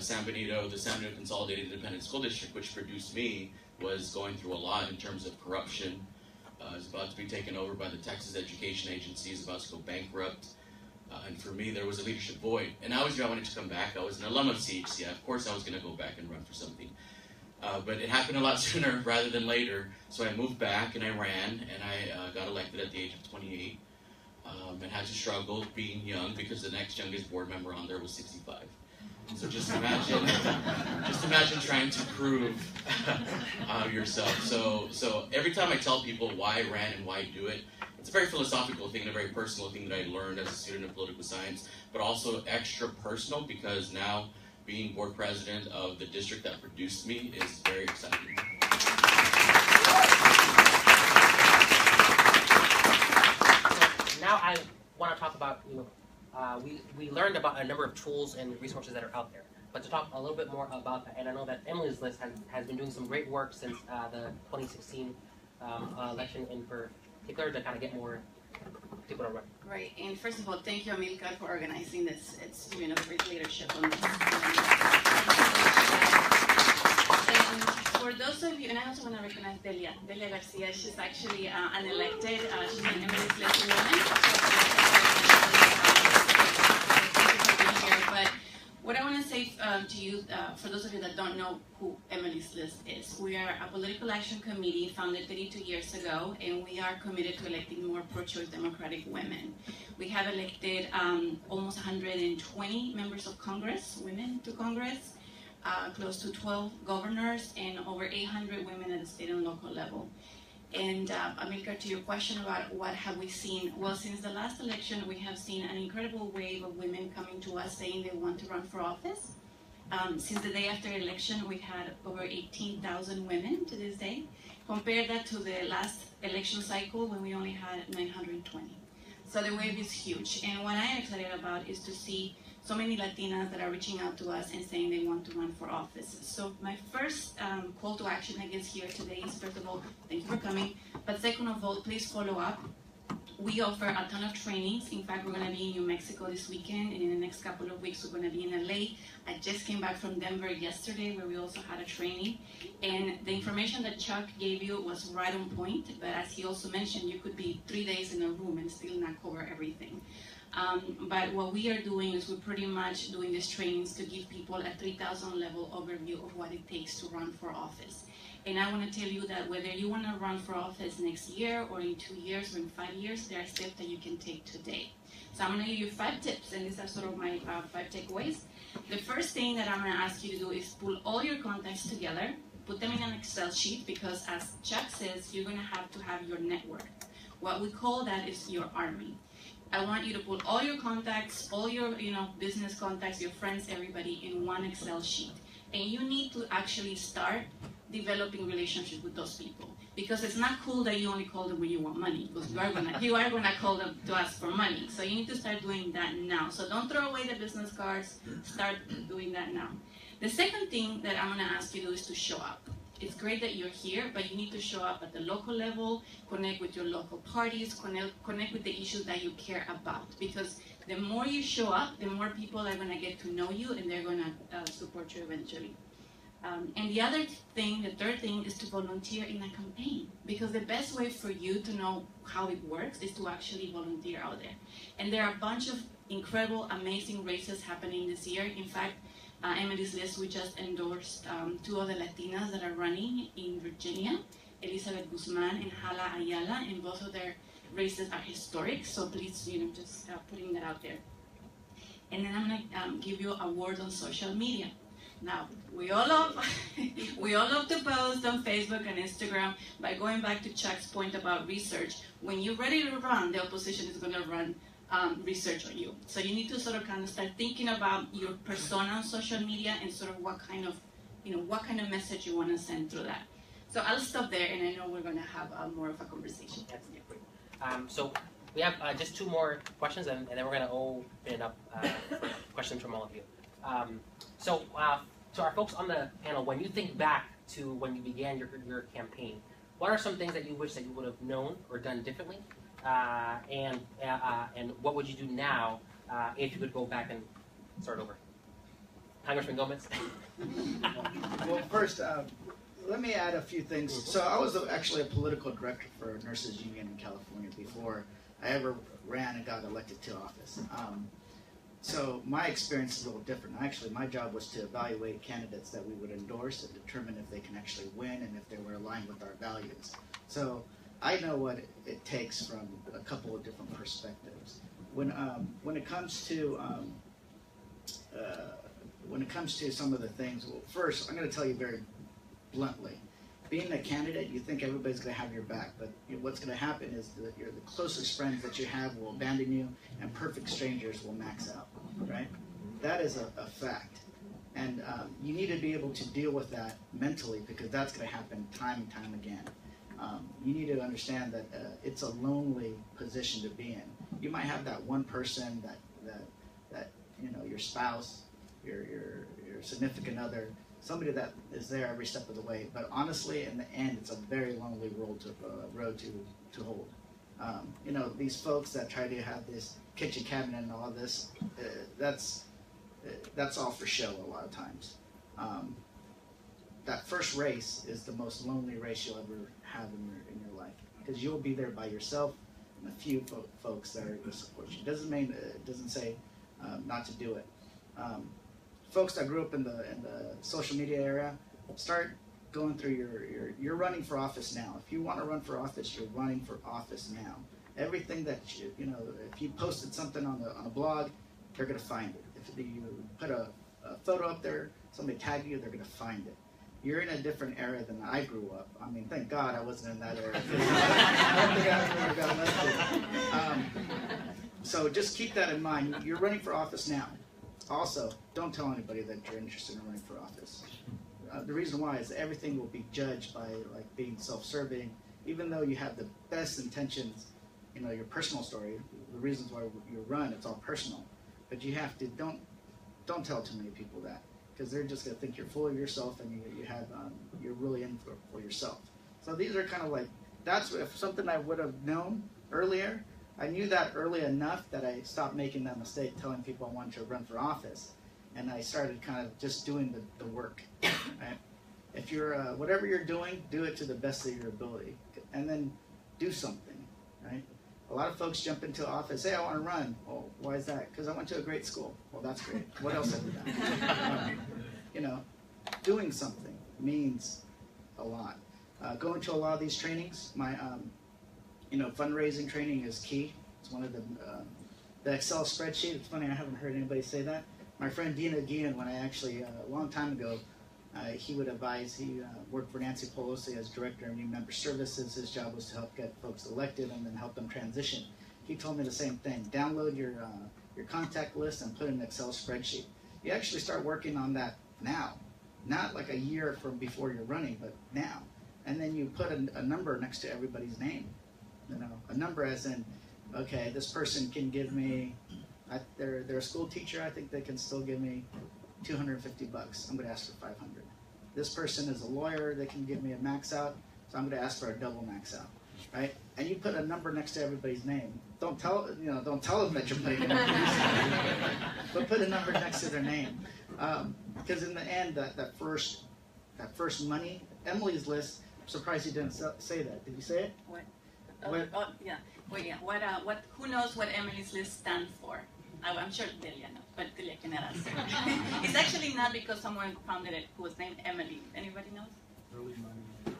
S7: San Benito, the San Benito Consolidated Independent School District, which produced me, was going through a lot in terms of corruption. It's about to be taken over by the Texas Education Agency. It's about to go bankrupt. And for me, there was a leadership void. And I wanted to come back. I was an alum of CHCI. Of course, I was going to go back and run for something. But it happened a lot sooner rather than later. So I moved back and I ran, and I got elected at the age of 28. And had to struggle being young because the next youngest board member on there was 65. So just imagine trying to prove yourself. So every time I tell people why I ran and why I do it, it's a very philosophical thing and a very personal thing that I learned as a student of political science, but also extra personal because now being board president of the district that produced me is very exciting.
S1: Now I want to talk about, we learned about a number of tools and resources that are out there. But to talk a little bit more about that, and I know that Emily's List has been doing some great work since the 2016 election in particular to kind of get more people to run.
S8: Right, and first of all, thank you, Amilcar, for organizing this. It's been a great leadership on this. And for those of you, and I also want to recognize Delia Garcia. She's actually an elected, she's an Emily's List woman. But what I want to to say to you, for those of you that don't know who Emily's List is, we are a political action committee founded 32 years ago, and we are committed to electing more pro-choice democratic women. We have elected almost 120 members of Congress, women to Congress, close to 12 governors, and over 800 women at the state and local level. And Amilcar, to your question about what have we seen, well, since the last election, we have seen an incredible wave of women coming to us saying they want to run for office. Since the day after election, we've had over 18,000 women to this day. Compare that to the last election cycle when we only had 920. So the wave is huge. And what I'm excited about is to see so many Latinas that are reaching out to us and saying they want to run for office. So my first call to action, I guess, here today is, first of all, thank you for coming. But second of all, please follow up. We offer a ton of trainings. In fact, we're going to be in New Mexico this weekend, and in the next couple of weeks, we're going to be in LA. I just came back from Denver yesterday, where we also had a training. And the information that Chuck gave you was right on point, but as he also mentioned, you could be 3 days in a room and still not cover everything. But what we are doing is we're pretty much doing these trainings to give people a 3,000 level overview of what it takes to run for office. And I want to tell you that whether you want to run for office next year or in 2 years or in 5 years, there are steps that you can take today. So I'm going to give you 5 tips, and these are sort of my 5 takeaways. The first thing that I'm going to ask you to do is pull all your contacts together, put them in an Excel sheet, because as Chuck says, you're going to have your network. What we call that is your army. I want you to put all your contacts, all your business contacts, your friends, everybody in one Excel sheet. And you need to actually start developing relationships with those people. Because it's not cool that you only call them when you want money, because you are gonna call them to ask for money. So you need to start doing that now. So don't throw away the business cards, start doing that now. The second thing that I'm gonna ask you to do is to show up. It's great that you're here, but you need to show up at the local level, connect with your local parties, connect with the issues that you care about. Because the more you show up, the more people are going to get to know you, and they're going to support you eventually. And the other thing, the third thing, is to volunteer in a campaign. Because the best way for you to know how it works is to actually volunteer out there. And there are a bunch of incredible, amazing races happening this year. In fact, Emily's List, we just endorsed 2 other Latinas that are running in Virginia, Elizabeth Guzman and Hala Ayala, and both of their races are historic, so please, just putting that out there. And then I'm gonna give you a word on social media. Now, we all love to post on Facebook and Instagram. By going back to Chuck's point about research, when you're ready to run, the opposition is gonna run research on you. So you need to sort of kind of start thinking about your persona on social media and sort of what kind of message you want to send through that. So I'll stop there, and I know we're going to have more of a conversation.
S1: That's great. So we have just 2 more questions, and then we're going to open it up for questions from all of you. So our folks on the panel, when you think back to when you began your campaign, what are some things that you wish that you would have known or done differently? And what would you do now if you could go back and start over? Congressman Gomez?
S6: Well, first, let me add a few things. So I was actually a political director for a nurses union in California before I ever ran and got elected to office. So my experience is a little different. Actually, my job was to evaluate candidates that we would endorse and determine if they can actually win and if they were aligned with our values. So I know what it takes from a couple of different perspectives. When it comes to some of the things, well, first I'm going to tell you very bluntly. Being a candidate, you think everybody's going to have your back, but what's going to happen is that the closest friends that you have will abandon you, and perfect strangers will max out. Right? That is a fact, and you need to be able to deal with that mentally, because that's going to happen time and time again. You need to understand that it's a lonely position to be in. You might have that one person that your spouse, your significant other, somebody that is there every step of the way. But honestly, in the end, it's a very lonely road to hold. These folks that try to have this kitchen cabinet and all this, that's all for show a lot of times. That first race is the most lonely race you'll ever have in your life, because you'll be there by yourself and a few folks that are going to support you. It doesn't say not to do it. folks that grew up in the social media area, start going through you're running for office now. If you want to run for office, you're running for office now. Everything that you know, if you posted something on a blog, they're going to find it. If you put a photo up there, somebody tagged you, they're going to find it. You're in a different era than I grew up. I mean, thank God I wasn't in that era. I don't think I ever got elected. So just keep that in mind. You're running for office now. Also, don't tell anybody that you're interested in running for office. The reason why is everything will be judged by like being self-serving. Even though you have the best intentions, you know, your personal story, the reasons why you run, it's all personal. But you have to, don't tell too many people that, because they're just going to think you're full of yourself and you're really in for yourself. So these are kind of like, that's if something I would have known earlier. I knew that early enough that I stopped making that mistake telling people I wanted to run for office. And I started kind of just doing the work. Right? If you're, whatever you're doing, do it to the best of your ability. And then do something, right? A lot of folks jump into office, hey, I want to run. Well, why is that? Because I went to a great school. Well, that's great. What else have you done? You know, doing something means a lot. Going to a lot of these trainings, my, you know, fundraising training is key. It's one of the Excel spreadsheet. It's funny, I haven't heard anybody say that. My friend Dina Guillen, when I actually, a long time ago, he would advise, he worked for Nancy Pelosi as Director of New Member Services. His job was to help get folks elected and then help them transition. He told me the same thing. Download your contact list and put in an Excel spreadsheet. You actually start working on that now. Not like a year from before you're running, but now. And then you put a number next to everybody's name. You know, a number as in, okay, this person can give me, they're a school teacher, I think they can still give me $250. I'm going to ask for 500. This person is a lawyer, they can give me a max out, so I'm going to ask for a double max out, right? And you put a number next to everybody's name. Don't tell them that you're putting a number, but put a number next to their name, because in the end, that first money, Emily's list. I'm surprised you didn't say that. Did you say it?
S8: What?
S6: What?
S8: Oh, yeah. Well, yeah. What? Who knows what Emily's list stands for? I'm sure Delia knows, but Delia can ask. It's actually not because someone founded it who was named Emily. Anybody knows?
S3: Early money.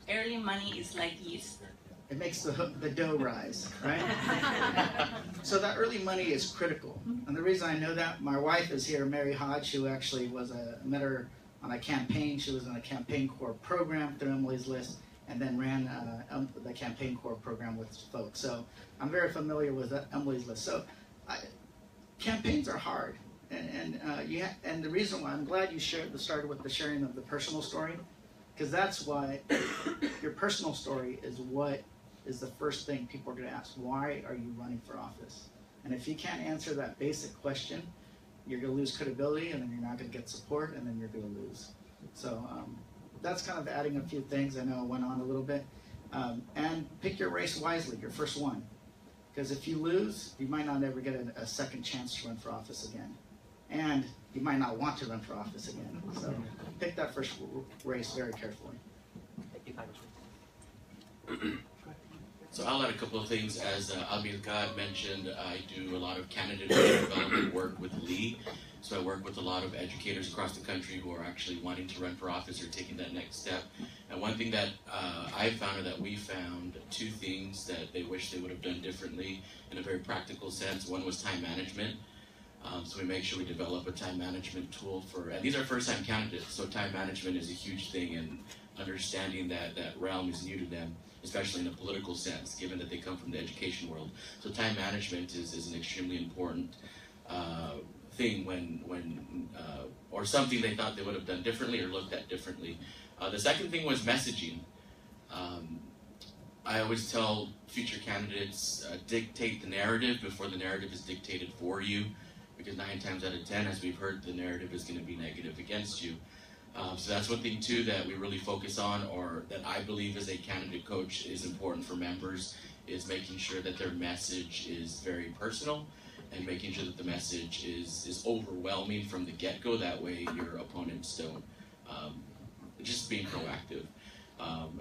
S8: Early money is like yeast.
S6: It makes the dough rise, right? So that early money is critical. And the reason I know that, my wife is here, Mary Hodge, who actually met her on a campaign. She was in a campaign corps program through Emily's List, and then ran the campaign corps program with folks. So I'm very familiar with Emily's List. So campaigns are hard, and the reason why I'm glad you started with the sharing of the personal story, because that's why your personal story is what is the first thing people are going to ask. Why are you running for office? And if you can't answer that basic question, you're going to lose credibility, and then you're not going to get support, and then you're going to lose. So that's kind of adding a few things. I know I went on a little bit. And pick your race wisely, your first one. Because if you lose, you might not ever get a second chance to run for office again. And you might not want to run for office again. So pick that first race very carefully.
S1: Thank you, Congressman.
S7: So I'll add a couple of things. As Amilcar mentioned, I do a lot of candidate development work with Lee. So I work with a lot of educators across the country who are actually wanting to run for office or taking that next step. And one thing that I found, or that we found, two things that they wish they would have done differently in a very practical sense. One was time management. So we make sure we develop a time management tool and these are first-time candidates, so time management is a huge thing, and understanding that realm is new to them, especially in a political sense, given that they come from the education world. So time management is an extremely important thing or something they thought they would have done differently or looked at differently. The second thing was messaging. I always tell future candidates, dictate the narrative before the narrative is dictated for you, because 9 times out of 10, as we've heard, the narrative is going to be negative against you. So that's one thing too that we really focus on, or that I believe as a candidate coach is important for members, is making sure that their message is very personal, and making sure that the message is overwhelming from the get-go. That way your opponents don't, just being proactive.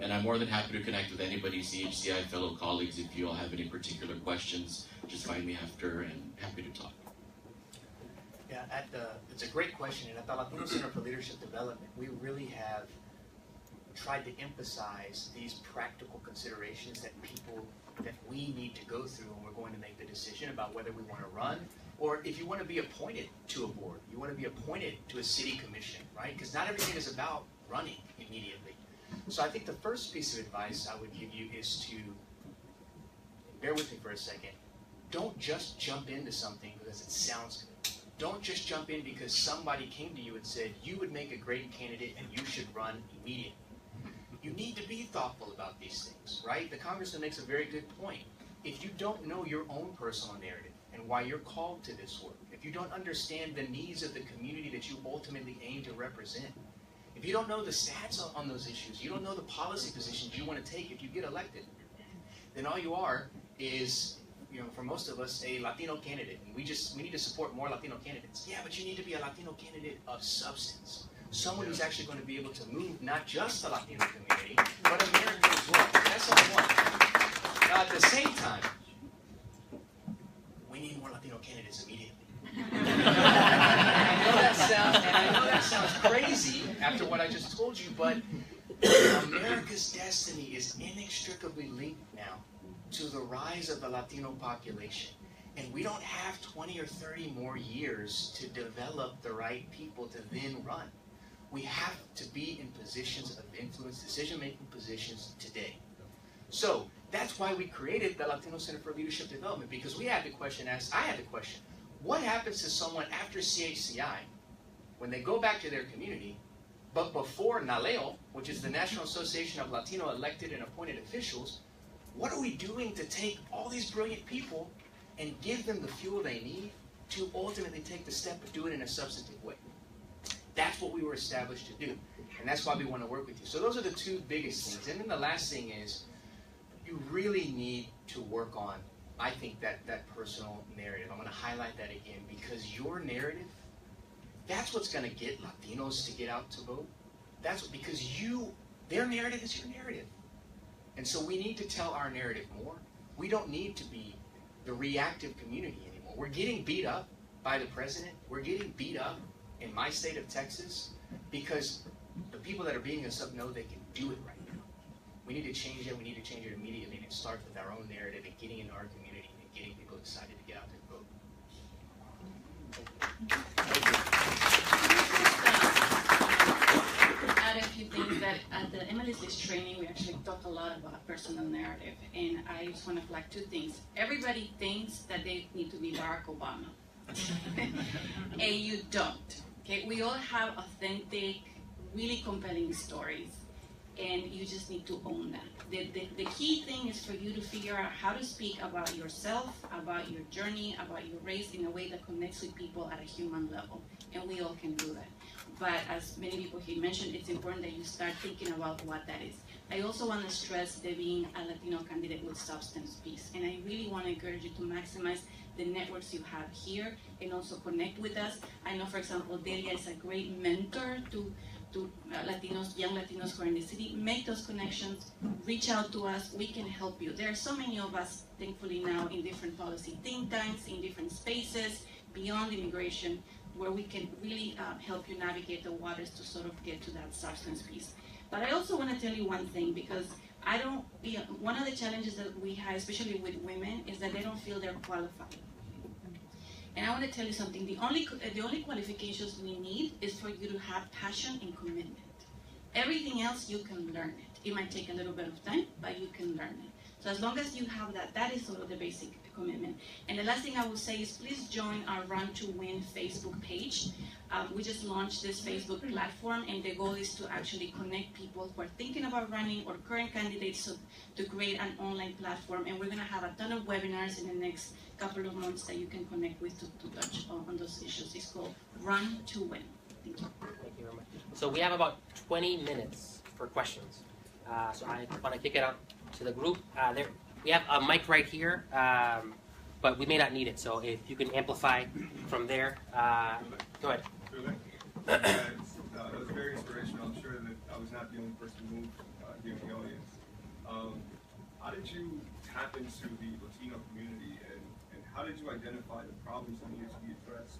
S7: And I'm more than happy to connect with anybody, CHCI fellow colleagues. If you all have any particular questions, just find me after, and happy to talk.
S9: Yeah,
S5: it's a great question, and at the Latino Center for Leadership Development, we really have tried to emphasize these practical considerations that we need to go through when we're going to make the decision about whether we want to run, or if you want to be appointed to a board, you want to be appointed to a city commission, right? Because not everything is about running immediately. So I think the first piece of advice I would give you is to, bear with me for a second, don't just jump into something because it sounds good. Don't just jump in because somebody came to you and said, you would make a great candidate and you should run immediately. You need to be thoughtful about these things, right? The congressman makes a very good point. If you don't know your own personal narrative and why you're called to this work, if you don't understand the needs of the community that you ultimately aim to represent, if you don't know the stats on those issues, you don't know the policy positions you want to take if you get elected, then all you are is, for most of us, a Latino candidate. And we need to support more Latino candidates. Yeah, but you need to be a Latino candidate of substance. Someone who's actually going to be able to move not just the Latino community, but America as well. That's all I want. Now, at the same time, we need more Latino candidates immediately. I know that sounds crazy after what I just told you, but America's destiny is inextricably linked now to the rise of the Latino population. And we don't have 20 or 30 more years to develop the right people to then run. We have to be in positions of influence, decision-making positions today. So that's why we created the Latino Center for Leadership Development, because we had the question asked, I had the question, what happens to someone after CHCI when they go back to their community, but before NALEO, which is the National Association of Latino Elected and Appointed Officials, what are we doing to take all these brilliant people and give them the fuel they need to ultimately take the step to do it in a substantive way? That's what we were established to do. And that's why we want to work with you. So those are the two biggest things. And then the last thing is, you really need to work on, I think, that personal narrative. I'm going to highlight that again, because your narrative, that's what's going to get Latinos to get out to vote. Because their narrative is your narrative. And so we need to tell our narrative more. We don't need to be the reactive community anymore. We're getting beat up by the president. We're getting beat up in my state of Texas because the people that are beating us up know they can do it right now. We need to change it. We need to change it immediately. And it starts with our own narrative and getting into our community and getting people excited to get out there and vote.
S8: Add a few things that at the MLS List training, we actually talk a lot about personal narrative. And I just want to flag two things. Everybody thinks that they need to be Barack Obama. And you don't. Okay, we all have authentic, really compelling stories, and you just need to own that. The key thing is for you to figure out how to speak about yourself, about your journey, about your race in a way that connects with people at a human level, and we all can do that. But as many people here mentioned, it's important that you start thinking about what that is. I also want to stress the being a Latino candidate with substance piece, and I really want to encourage you to maximize the networks you have here and also connect with us. I know, for example, Delia is a great mentor to Latinos, young Latinos who are in the city. Make those connections, reach out to us, we can help you. There are so many of us, thankfully now, in different policy think tanks, in different spaces, beyond immigration, where we can really help you navigate the waters to sort of get to that substance piece. But I also want to tell you one thing, because one of the challenges that we have, especially with women, is that they don't feel they're qualified. And I want to tell you something, the only qualifications we need is for you to have passion and commitment. Everything else, you can learn it. It might take a little bit of time, but you can learn it. So as long as you have that, that is sort of the basic commitment. And the last thing I will say is please join our Run to Win Facebook page. We just launched this Facebook platform, and the goal is to actually connect people who are thinking about running or current candidates to create an online platform. And we're going to have a ton of webinars in the next couple of months that you can connect with to touch on those issues. It's called Run to Win. Thank you.
S1: Thank you very much. So we have about 20 minutes for questions. So I want to kick it out to the group. We have a mic right here, but we may not need it. So if you can amplify from there, go ahead.
S9: That was very inspirational. I'm sure that I was not the only person moved here in the audience. How did you tap into the Latino community, and how did you identify the problems that needed to be addressed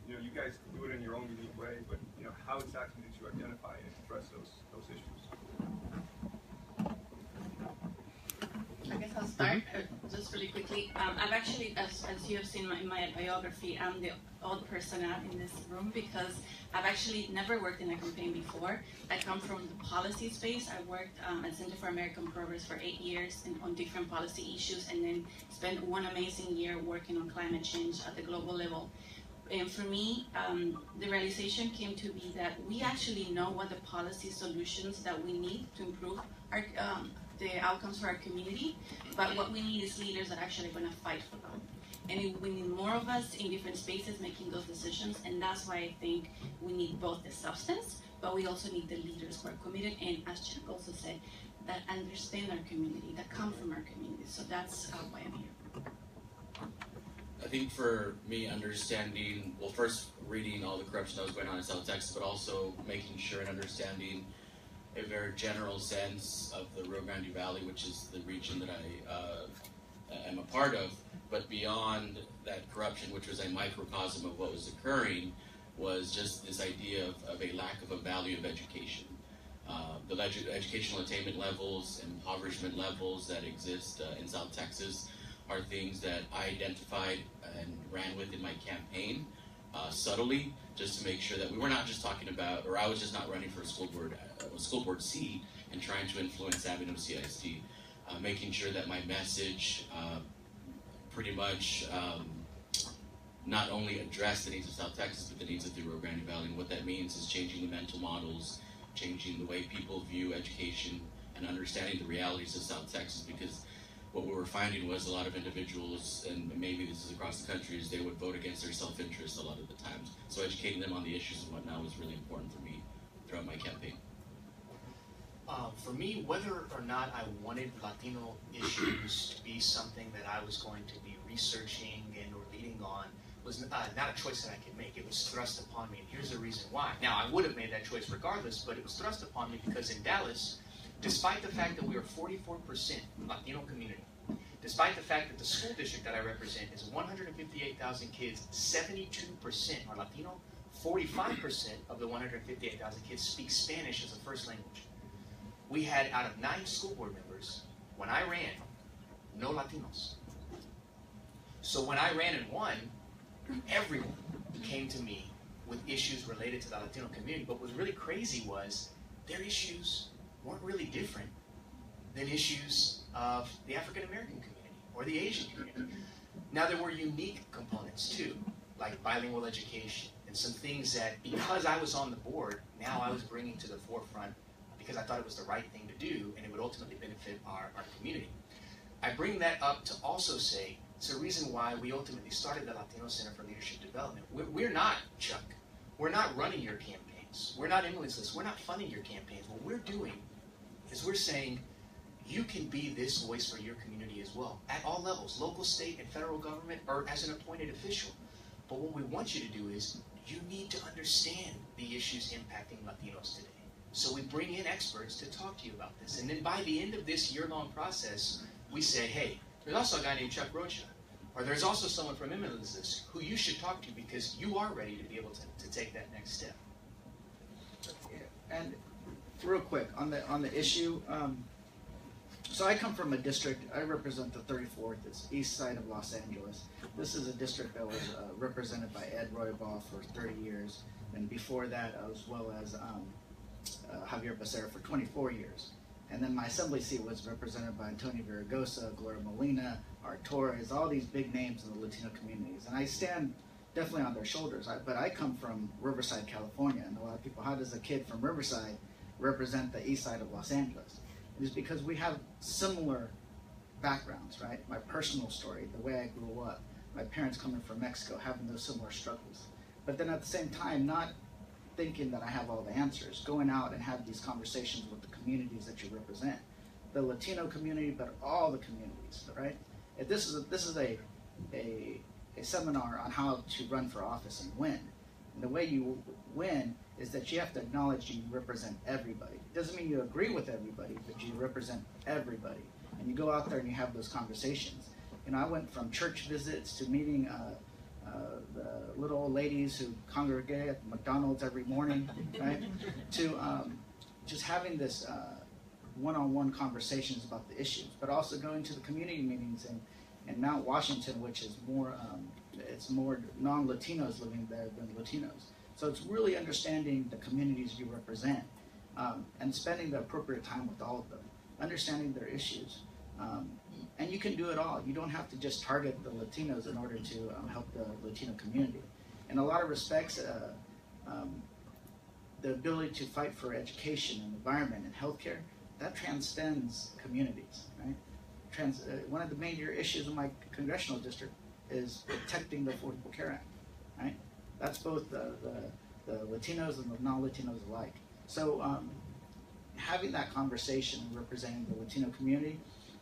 S9: You know, you guys do it in your own unique way, but you know, how exactly did you identify and address those issues?
S8: I guess I'll start just really quickly. I've actually, as you have seen in my biography, I'm the odd person out in this room because I've actually never worked in a campaign before. I come from the policy space. I worked at Center for American Progress for 8 years on different policy issues, and then spent one amazing year working on climate change at the global level. And for me, the realization came to be that we actually know what the policy solutions that we need to improve our the outcomes for our community, but what we need is leaders that are actually going to fight for them. And we need more of us in different spaces making those decisions, and that's why I think we need both the substance, but we also need the leaders who are committed, and as Chuck also said, that understand our community, that come from our community. So that's why I'm here.
S7: I think for me, understanding, well, first reading all the corruption that was going on in South Texas, but also making sure and understanding a very general sense of the Rio Grande Valley, which is the region that I am a part of, but beyond that corruption, which was a microcosm of what was occurring, was just this idea of a lack of a value of education. The educational attainment levels, impoverishment levels that exist in South Texas are things that I identified and ran with in my campaign subtly, just to make sure that we were not just talking about, or I was just not running for a school board seat and trying to influence Avenue CISD, making sure that my message pretty much not only addressed the needs of South Texas, but the needs of the Rio Grande Valley. And what that means is changing the mental models, changing the way people view education, and understanding the realities of South Texas, because what we were finding was a lot of individuals, and maybe this is across the country, is they would vote against their self-interest a lot of the times. So educating them on the issues and whatnot was really important for me throughout my campaign.
S5: For me, whether or not I wanted Latino issues to be something that I was going to be researching and or leading on was not a choice that I could make. It was thrust upon me, and here's the reason why. Now, I would have made that choice regardless, but it was thrust upon me because in Dallas, despite the fact that we are 44% Latino community, despite the fact that the school district that I represent is 158,000 kids, 72% are Latino, 45% of the 158,000 kids speak Spanish as a first language. We had, out of 9 school board members, when I ran, no Latinos. So when I ran and won, everyone came to me with issues related to the Latino community. But what was really crazy was their issues weren't really different than issues of the African American community or the Asian community. Now, there were unique components too, like bilingual education and some things that, because I was on the board, now I was bringing to the forefront because I thought it was the right thing to do and it would ultimately benefit our community. I bring that up to also say it's a reason why we ultimately started the Latino Center for Leadership Development. We're not, Chuck, we're not running your campaigns. We're not influence lists. We're not funding your campaigns. What we're doing is we're saying you can be this voice for your community as well, at all levels, local, state, and federal government, or as an appointed official. But what we want you to do is you need to understand the issues impacting Latinos today. So we bring in experts to talk to you about this. And then by the end of this year-long process, we say, hey, there's also a guy named Chuck Rocha, or there's also someone from Immigrants List who you should talk to because you are ready to be able to take that next step.
S6: And real quick, on the issue, so I come from a district, I represent the 34th, it's east side of Los Angeles. This is a district that was represented by Ed Roybal for 30 years, and before that, as well as Javier Becerra for 24 years. And then my assembly seat was represented by Antonio Viragosa, Gloria Molina, Art Torres, all these big names in the Latino communities. And I stand definitely on their shoulders, but I come from Riverside, California, and a lot of people, how does a kid from Riverside represent the east side of Los Angeles? It is because we have similar backgrounds, right? My personal story, the way I grew up, my parents coming from Mexico, having those similar struggles. But then at the same time, not thinking that I have all the answers, going out and have these conversations with the communities that you represent, the Latino community, but all the communities, right? If this is a seminar on how to run for office and win. And the way you win is that you have to acknowledge you represent everybody. It doesn't mean you agree with everybody, but you represent everybody. And you go out there and you have those conversations. You know, I went from church visits to meeting the little old ladies who congregate at McDonald's every morning, right? To just having this one-on-one conversations about the issues, but also going to the community meetings in Mount Washington, which is more, it's more non-Latinos living there than Latinos. So it's really understanding the communities you represent and spending the appropriate time with all of them, understanding their issues. And you can do it all. You don't have to just target the Latinos in order to help the Latino community. In a lot of respects, the ability to fight for education and environment and healthcare, that transcends communities, right? One of the major issues in my congressional district is protecting the Affordable Care Act, right? That's both the Latinos and the non-Latinos alike. So having that conversation and representing the Latino community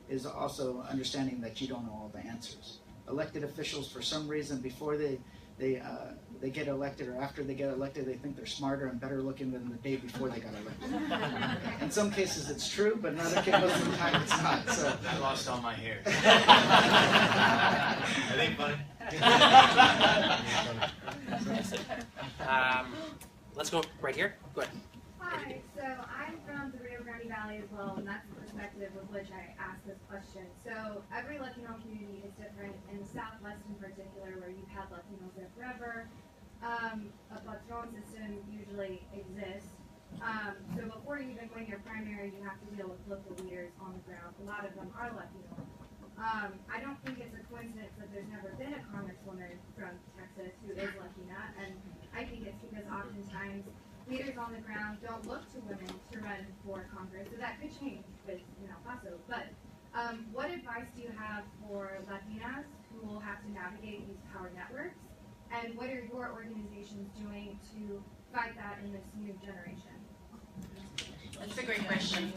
S6: is also understanding that you don't know all the answers. Elected officials, for some reason, before they get elected or after they get elected, they think they're smarter and better looking than the day before they got elected. In some cases it's true, but in other cases, most of the time it's not. So
S5: I lost all my hair.
S2: I think funny.
S1: Let's go right here. Go ahead.
S10: Hi, so I'm from the Rio Grande Valley as well, and that's the perspective with which I asked this question. So every Latino community is different. In the Southwest in particular, where you've had Latinos there forever, a patron system usually exists. So before you even win your primary, you have to deal with local leaders on the ground. A lot of them are Latino. I don't think it's a coincidence that there's never been a congresswoman from Texas who is Latina, and I think it's because oftentimes leaders on the ground don't look to women to run for Congress, so that could change with El Paso. But what advice do you have for Latinas who will have to navigate these power networks, and what are your organizations doing to fight that in this new generation?
S8: That's a great question.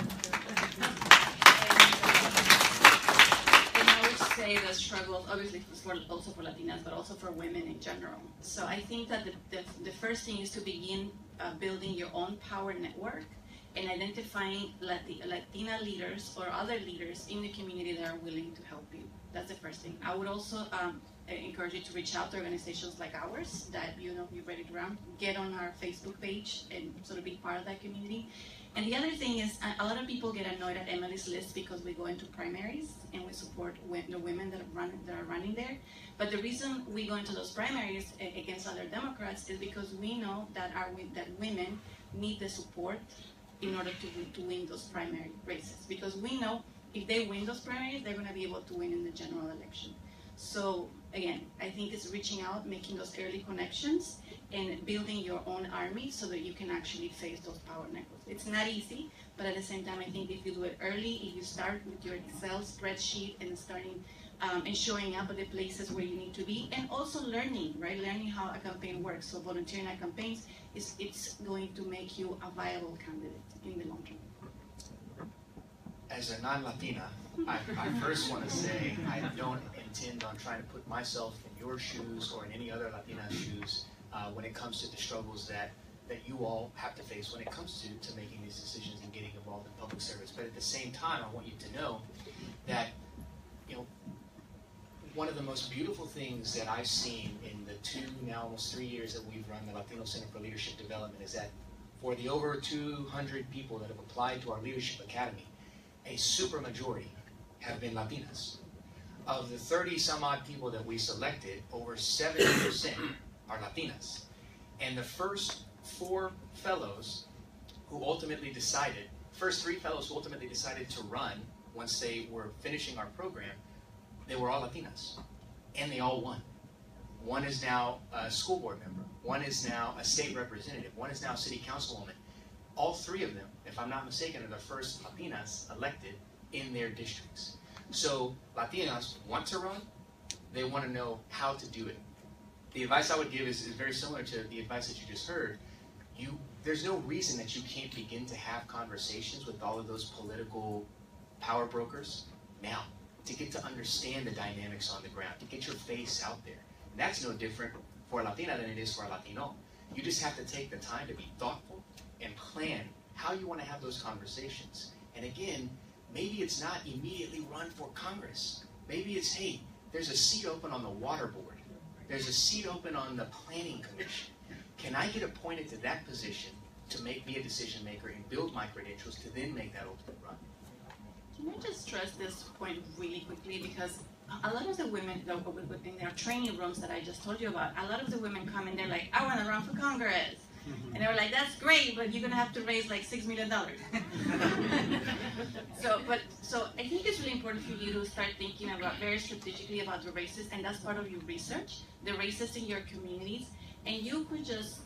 S8: And I would say the struggle, obviously, also for Latinas, but also for women in general. So I think that the first thing is to begin building your own power network and identifying Latina leaders or other leaders in the community that are willing to help you. That's the first thing. I would also encourage you to reach out to organizations like ours that you're ready to run. Get on our Facebook page and sort of be part of that community. And the other thing is, a lot of people get annoyed at Emily's List because we go into primaries and we support the women that are running there. But the reason we go into those primaries against other Democrats is because we know that women need the support in order to win those primary races. Because we know if they win those primaries, they're going to be able to win in the general election. So again, I think it's reaching out, making those early connections, and building your own army so that you can actually face those power networks. It's not easy, but at the same time, I think if you do it early, if you start with your Excel spreadsheet and starting and showing up at the places where you need to be, and also learning, right? Learning how a campaign works. So volunteering at campaigns, it's going to make you a viable candidate in the long term.
S5: As a non-Latina, I first want to say I don't intend on trying to put myself in your shoes or in any other Latina shoes when it comes to the struggles that you all have to face when it comes to making these decisions and getting involved in public service. But at the same time, I want you to know that, one of the most beautiful things that I've seen in the now almost 3 years that we've run the Latino Center for Leadership Development is that for the over 200 people that have applied to our Leadership Academy, a super majority have been Latinas. Of the 30 some odd people that we selected, over 70% are Latinas. And the first 3 fellows who ultimately decided to run once they were finishing our program, they were all Latinas. And they all won. One is now a school board member. One is now a state representative. One is now a city councilwoman. All 3 of them, if I'm not mistaken, are the first Latinas elected in their districts. So Latinas want to run. They want to know how to do it. The advice I would give is very similar to the advice that you just heard. There's no reason that you can't begin to have conversations with all of those political power brokers now, to get to understand the dynamics on the ground, to get your face out there. And that's no different for a Latina than it is for a Latino. You just have to take the time to be thoughtful and plan how you want to have those conversations. And again, maybe it's not immediately run for Congress. Maybe it's, hey, there's a seat open on the water board. There's a seat open on the planning commission. Can I get appointed to that position to be a decision maker and build my credentials to then make that ultimate run?
S8: Can I just stress this point really quickly, because a lot of the women that in their training rooms that I just told you about, a lot of the women come and they're like, I want to run for Congress. And they were like, that's great, but you're going to have to raise like $6 million. So I think it's really important for you to start thinking about very strategically about the races, and that's part of your research, the races in your communities. And you could just,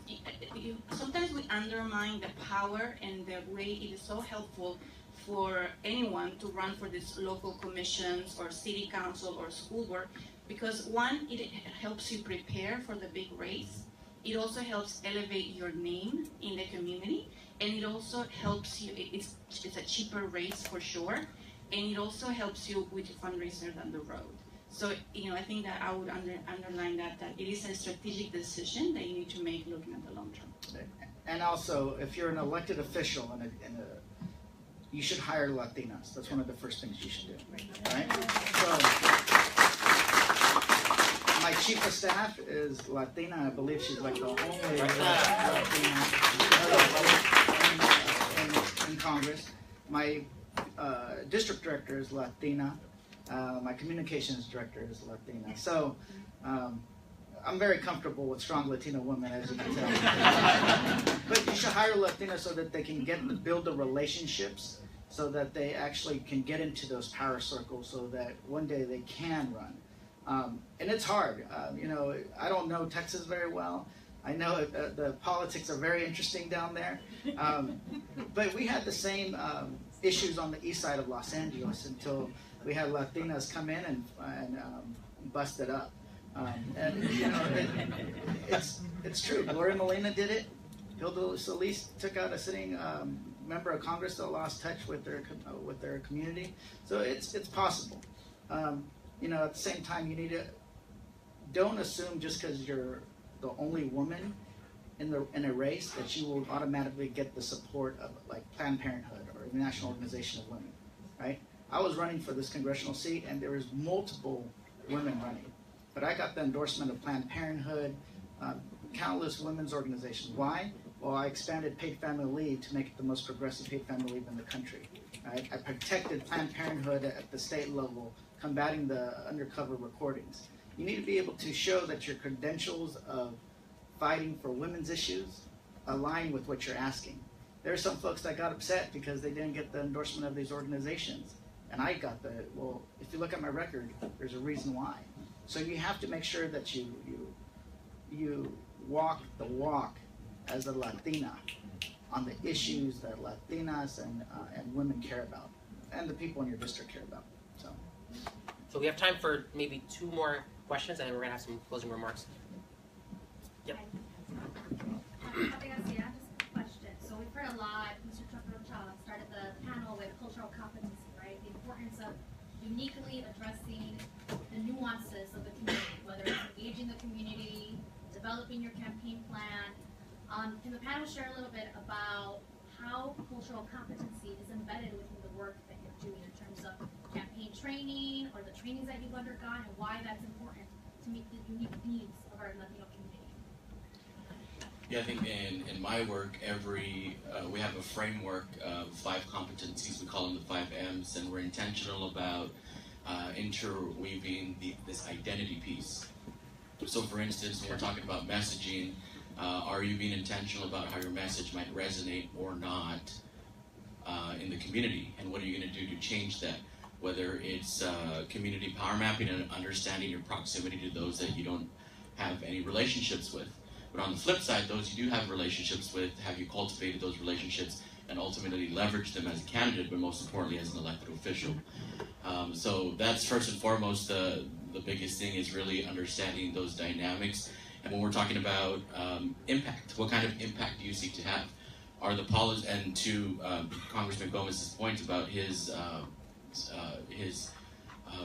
S8: sometimes we undermine the power and the way it is so helpful for anyone to run for these local commissions or city council or school board, because one, it helps you prepare for the big race. It also helps elevate your name in the community, and it also helps you, it's a cheaper race for sure, and it also helps you with your fundraiser down the road. So, I think that I would underline that it is a strategic decision that you need to make looking at the long term.
S6: And also, if you're an elected official you should hire Latinas. That's one of the first things you should do, right? So, my chief of staff is Latina. I believe she's like the only Latina in Congress. My district director is Latina. My communications director is Latina. So I'm very comfortable with strong Latina women, as you can tell. But you should hire Latina so that they can build the relationships, so that they actually can get into those power circles, so that one day they can run. And it's hard. I don't know Texas very well. I know the politics are very interesting down there. But we had the same issues on the east side of Los Angeles until we had Latinas come in and bust it up. It's true. Gloria Molina did it. Hilda Solis took out a sitting member of Congress that lost touch with their community. So it's possible. At the same time, you need to don't assume just because you're the only woman in a race that you will automatically get the support of like Planned Parenthood or the National Organization of Women, right? I was running for this congressional seat, and there was multiple women running, but I got the endorsement of Planned Parenthood, countless women's organizations. Why? Well, I expanded paid family leave to make it the most progressive paid family leave in the country. Right? I protected Planned Parenthood at the state level, combating the undercover recordings. You need to be able to show that your credentials of fighting for women's issues align with what you're asking. There are some folks that got upset because they didn't get the endorsement of these organizations. And I got well, if you look at my record, there's a reason why. So you have to make sure that you walk the walk as a Latina on the issues that Latinas and women care about, and the people in your district care about.
S1: So we have time for maybe 2 more questions, and then we're going to have some closing remarks. Yep.
S10: Just a question. So we've heard a lot. Mr. Rocha started the panel with cultural competency, right? The importance of uniquely addressing the nuances of the community, whether it's engaging the community, developing your campaign plan. Can the panel share a little bit about how cultural competency is embedded within the work that you're doing in terms of campaign training or the trainings that you've undergone, and why that's important to meet the unique needs of our Latino community?
S7: Yeah, I think in my work, we have a framework of 5 competencies. We call them the 5 M's, and we're intentional about interweaving this identity piece. So, for instance, when we're talking about messaging, are you being intentional about how your message might resonate or not in the community, and what are you going to do to change that? Whether it's community power mapping and understanding your proximity to those that you don't have any relationships with. But on the flip side, those you do have relationships with, have you cultivated those relationships and ultimately leveraged them as a candidate, but most importantly as an elected official? So that's first and foremost the biggest thing, is really understanding those dynamics. And when we're talking about impact, what kind of impact do you seek to have? Are the policies, and to Congressman Gomez's point about his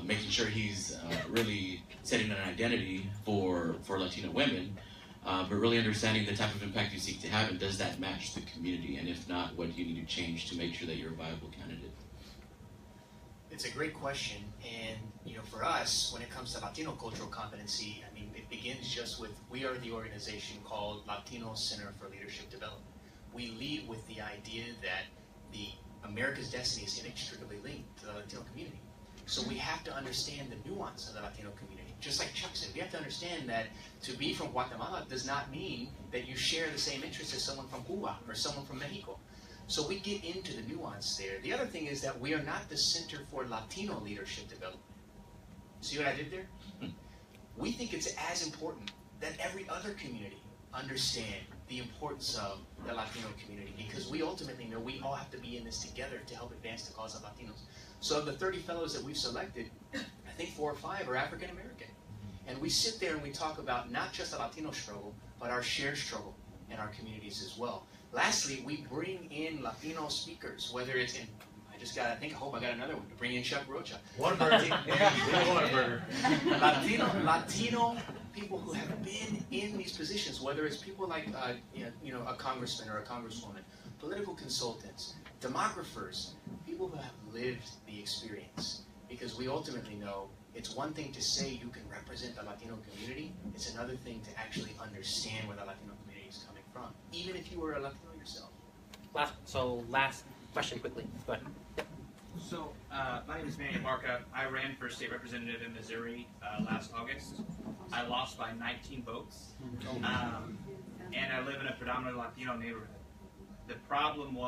S7: making sure he's really setting an identity for Latino women, but really understanding the type of impact you seek to have, and does that match the community? And if not, what do you need to change to make sure that you're a viable candidate?
S5: It's a great question, and for us, when it comes to Latino cultural competency, I mean, it begins just with, we are the organization called Latino Center for Leadership Development. We lead with the idea that America's destiny is inextricably linked to the Latino community. So we have to understand the nuance of the Latino community. Just like Chuck said, we have to understand that to be from Guatemala does not mean that you share the same interests as someone from Cuba or someone from Mexico. So we get into the nuance there. The other thing is that we are not the Center for Latino Leadership Development. See what I did there? We think it's as important that every other community understand the importance of the Latino community, because we ultimately know we all have to be in this together to help advance the cause of Latinos. So of the 30 fellows that we've selected, I think 4 or 5 are African American. And we sit there and we talk about not just the Latino struggle, but our shared struggle in our communities as well. Lastly, we bring in Latino speakers, whether it's in, I hope I got another one, to bring in Chuck Rocha. Latino people who have been in these positions, whether it's people like a congressman or a congresswoman, political consultants, demographers, people who have lived the experience. Because we ultimately know it's one thing to say you can represent the Latino community, it's another thing to actually understand where the Latino community is coming from, even if you were a Latino yourself.
S1: Last question quickly. Go ahead.
S11: So, my name is Manny Barca. I ran for state representative in Missouri last August. I lost by 19 votes, and I live in a predominantly Latino neighborhood. The problem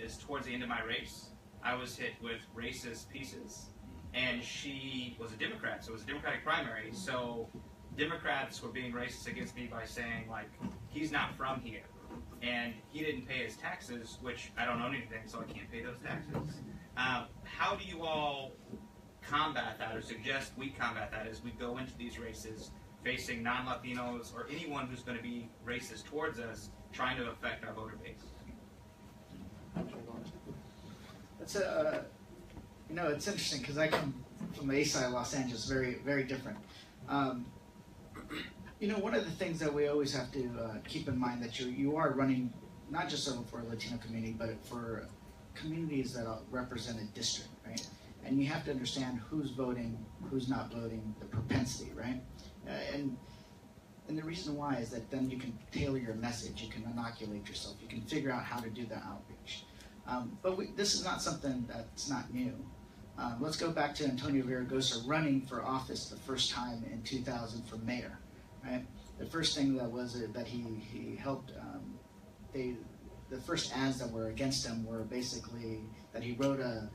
S11: is towards the end of my race, I was hit with racist pieces, and she was a Democrat, so it was a Democratic primary, so Democrats were being racist against me by saying, like, he's not from here, and he didn't pay his taxes, which I don't own anything, so I can't pay those taxes. How do you all combat that, or suggest we combat that as we go into these races facing non-Latinos or anyone who's going to be racist towards us, trying to affect our voter base?
S6: That's it's interesting because I come from the east side of Los Angeles, very, very different. One of the things that we always have to keep in mind that you are running not just for a Latino community, but for communities that represent a district, right? And you have to understand who's voting, who's not voting, the propensity, right? And the reason why is that then you can tailor your message, you can inoculate yourself, you can figure out how to do the outreach. But this is not something that's not new. Let's go back to Antonio Villaraigosa running for office the first time in 2000 for mayor, right? The first thing that was that he helped, the first ads that were against him were basically that he wrote a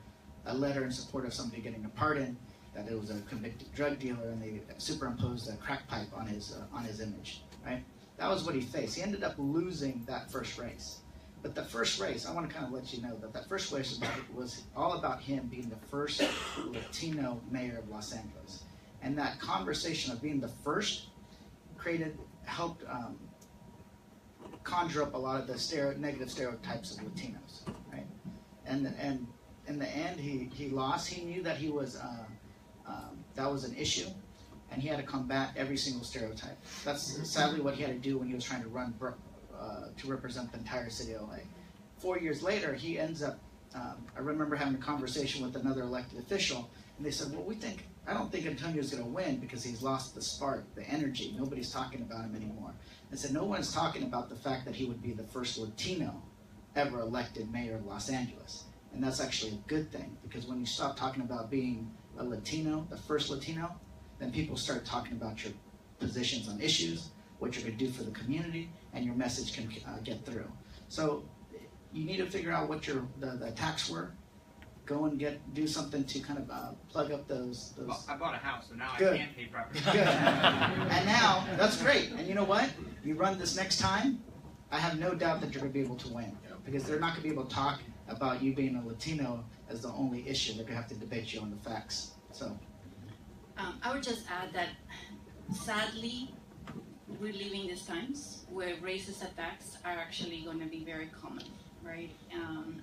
S6: letter in support of somebody getting a pardon, that it was a convicted drug dealer, and they superimposed a crack pipe on his image, right? That was what he faced. He ended up losing that first race. But the first race, I want to kind of let you know that first race was all about him being the first Latino mayor of Los Angeles. And that conversation of being the first helped conjure up a lot of the negative stereotypes of Latinos, right? And in the end, he lost. He knew that he was that was an issue, and he had to combat every single stereotype. That's sadly what he had to do when he was trying to run to represent the entire city of LA. 4 years later, he ends up. I remember having a conversation with another elected official, and they said, "Well, I don't think Antonio's going to win because he's lost the spark, the energy. Nobody's talking about him anymore." I said, "No one's talking about the fact that he would be the first Latino ever elected mayor of Los Angeles." And that's actually a good thing, because when you stop talking about being a Latino, the first Latino, then people start talking about your positions on issues, what you're going to do for the community, and your message can get through. So you need to figure out what the attacks were. Go and do something to kind of plug up those.
S11: Well, I bought a house, so now
S6: Good.
S11: I can't pay property.
S6: Good. And now, that's great. And you know what? You run this next time, I have no doubt that you're going to be able to win. Because they're not going to be able to talk about you being a Latino as the only issue. They're going to have to debate you on the facts. So,
S8: I would just add that, sadly, we're living these times where racist attacks are actually going to be very common, right?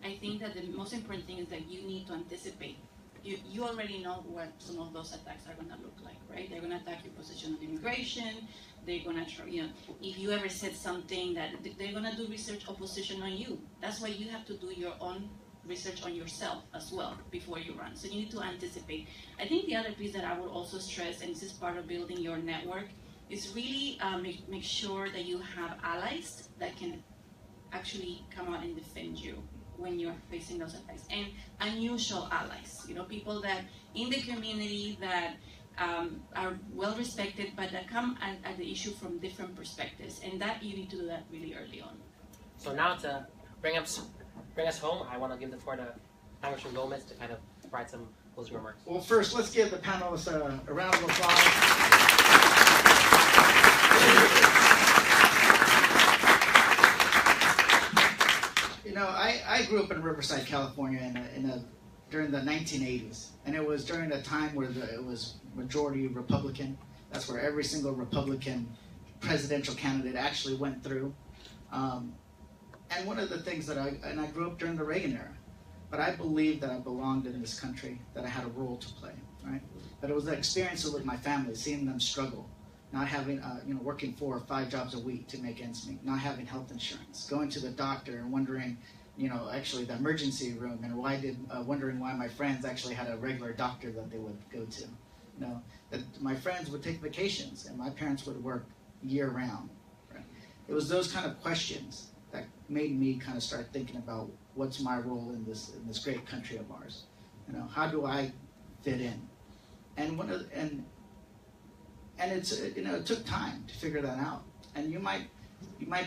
S8: I think that the most important thing is that you need to anticipate. You already know what some of those attacks are going to look like, right? They're going to attack your position on immigration. They're going to try, if you ever said something, that they're going to do research opposition on you. That's why you have to do your own research on yourself as well before you run. So you need to anticipate. I think the other piece that I would also stress, and this is part of building your network, is really make sure that you have allies that can actually come out and defend you when you're facing those attacks. And unusual allies, people that in the community that are well respected, but that come at the issue from different perspectives. And that you need to do that really early on.
S1: So now to bring us home, I want to give the floor to Congressman Gomez to kind of provide some closing remarks.
S6: Well, first, let's give the panelists a round of applause. I grew up in Riverside, California during the 1980s, and it was during a time where it was majority Republican. That's where every single Republican presidential candidate actually went through. And one of the things that I grew up during the Reagan era, but I believed that I belonged in this country, that I had a role to play, right? But it was the experience with my family, seeing them struggle, not having, working 4 or 5 jobs a week to make ends meet, not having health insurance, going to the doctor and wondering, actually the emergency room, and wondering why my friends actually had a regular doctor that they would go to. That my friends would take vacations and my parents would work year round. Right? It was those kind of questions that made me kind of start thinking about what's my role in this great country of ours. How do I fit in? And it's it took time to figure that out. And you might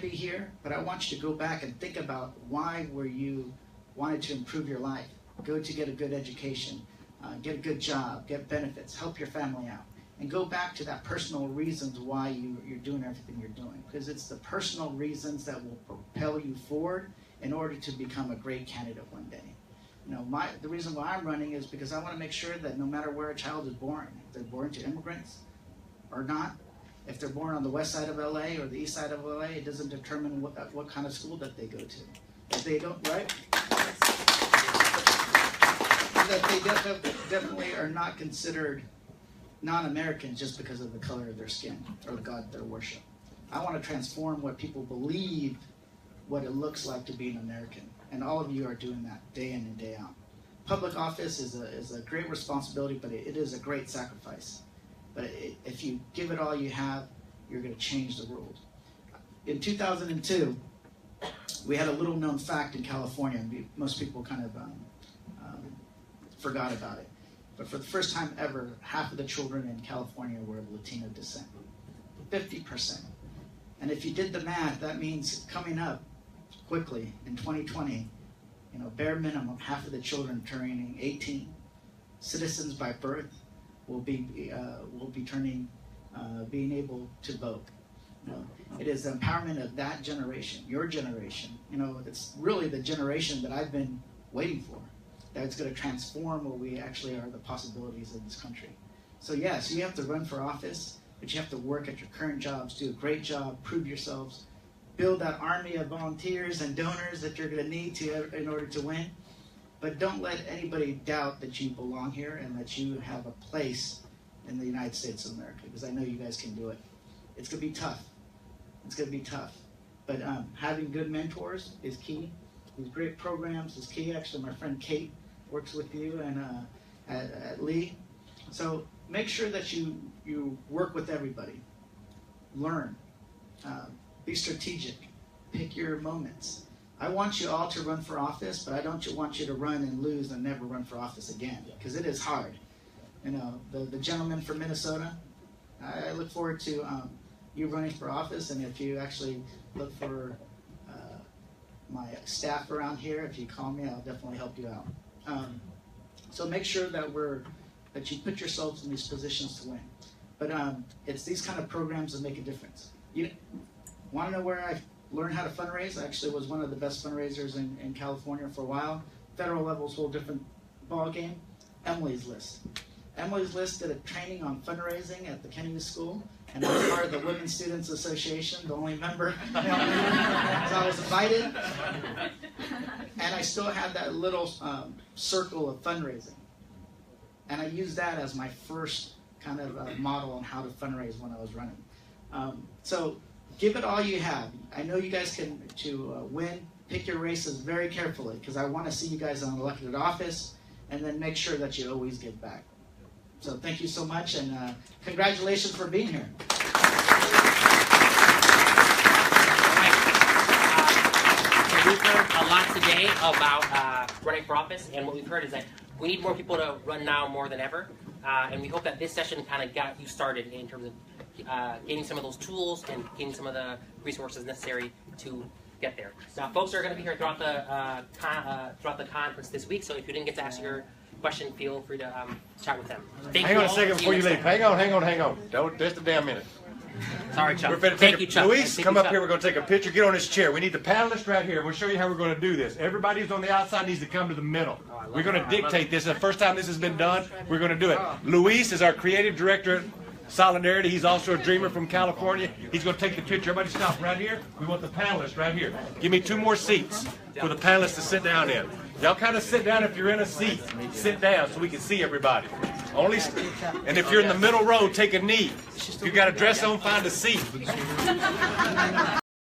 S6: be here, but I want you to go back and think about why were you wanted to improve your life, go to get a good education, get a good job, get benefits, help your family out, and go back to that personal reasons why you're doing everything you're doing, because it's the personal reasons that will propel you forward in order to become a great candidate one day. The reason why I'm running is because I want to make sure that no matter where a child is born, if they're born to immigrants or not, if they're born on the west side of LA or the east side of LA, it doesn't determine what kind of school that they go to. If they don't, right? That they definitely are not considered non-Americans just because of the color of their skin or the God they worship. I want to transform what people believe what it looks like to be an American. And all of you are doing that day in and day out. Public office is a great responsibility, but it is a great sacrifice. But if you give it all you have, you're going to change the world. In 2002, we had a little known fact in California. Most people kind of forgot about it. But for the first time ever, half of the children in California were of Latino descent. 50%. And if you did the math, that means coming up quickly in 2020, bare minimum, half of the children turning 18, citizens by birth, will be turning, being able to vote. It is the empowerment of that generation, your generation. It's really the generation that I've been waiting for. That's going to transform what we actually are, the possibilities in this country. So yes, you have to run for office, but you have to work at your current jobs, do a great job, prove yourselves, build that army of volunteers and donors that you're going to need in order to win. But don't let anybody doubt that you belong here and that you have a place in the United States of America, because I know you guys can do it. It's going to be tough. It's going to be tough. But having good mentors is key. These great programs is key. Actually, my friend Kate works with you and at Lee. So make sure that you work with everybody. Learn. Be strategic. Pick your moments. I want you all to run for office, but I don't want you to run and lose and never run for office again, because it is hard. The gentleman from Minnesota, I look forward to you running for office, and if you actually look for my staff around here, if you call me, I'll definitely help you out. So make sure that you put yourselves in these positions to win. But it's these kind of programs that make a difference. You want to know where I learned how to fundraise? I actually was one of the best fundraisers in California for a while. Federal level's a whole different ball game. Emily's List. Emily's List did a training on fundraising at the Kennedy School, and I was part of the Women's Students Association, the only member. So I was invited, and I still had that little circle of fundraising. And I used that as my first kind of model on how to fundraise when I was running. So give it all you have. I know you guys can win. pick your races very carefully, because I want to see you guys in elected office, and then make sure that you always give back. So thank you so much, and congratulations for being here.
S1: So we've heard a lot today about running for office, and what we've heard is that we need more people to run now more than ever, and we hope that this session kind of got you started in terms of gaining some of those tools and gaining some of the resources necessary to get there. Now, folks are going to be here throughout the conference this week, so if you didn't get to ask your question, feel free to chat with them.
S2: Hang on a second before you leave. Hang on. Don't, just a damn minute.
S1: Sorry, Chuck.
S2: We're finna
S1: Thank you, Chuck.
S2: Luis, come up here. We're going to take a picture. Get on this chair. We need the panelists right here. We'll show you how we're going to do this. Everybody who's on the outside needs to come to the middle. We're going to dictate this. The first time this has been done, we're going to do it. Luis is our creative director at Solidarity. He's also a dreamer from California. He's going to take the picture. Everybody stop right here. We want the panelists right here. Give me 2 more seats for the panelists to sit down in. Y'all kind of sit down if you're in a seat. Sit down so we can see everybody. And if you're in the middle row, take a knee. If you got a dress on, find a seat.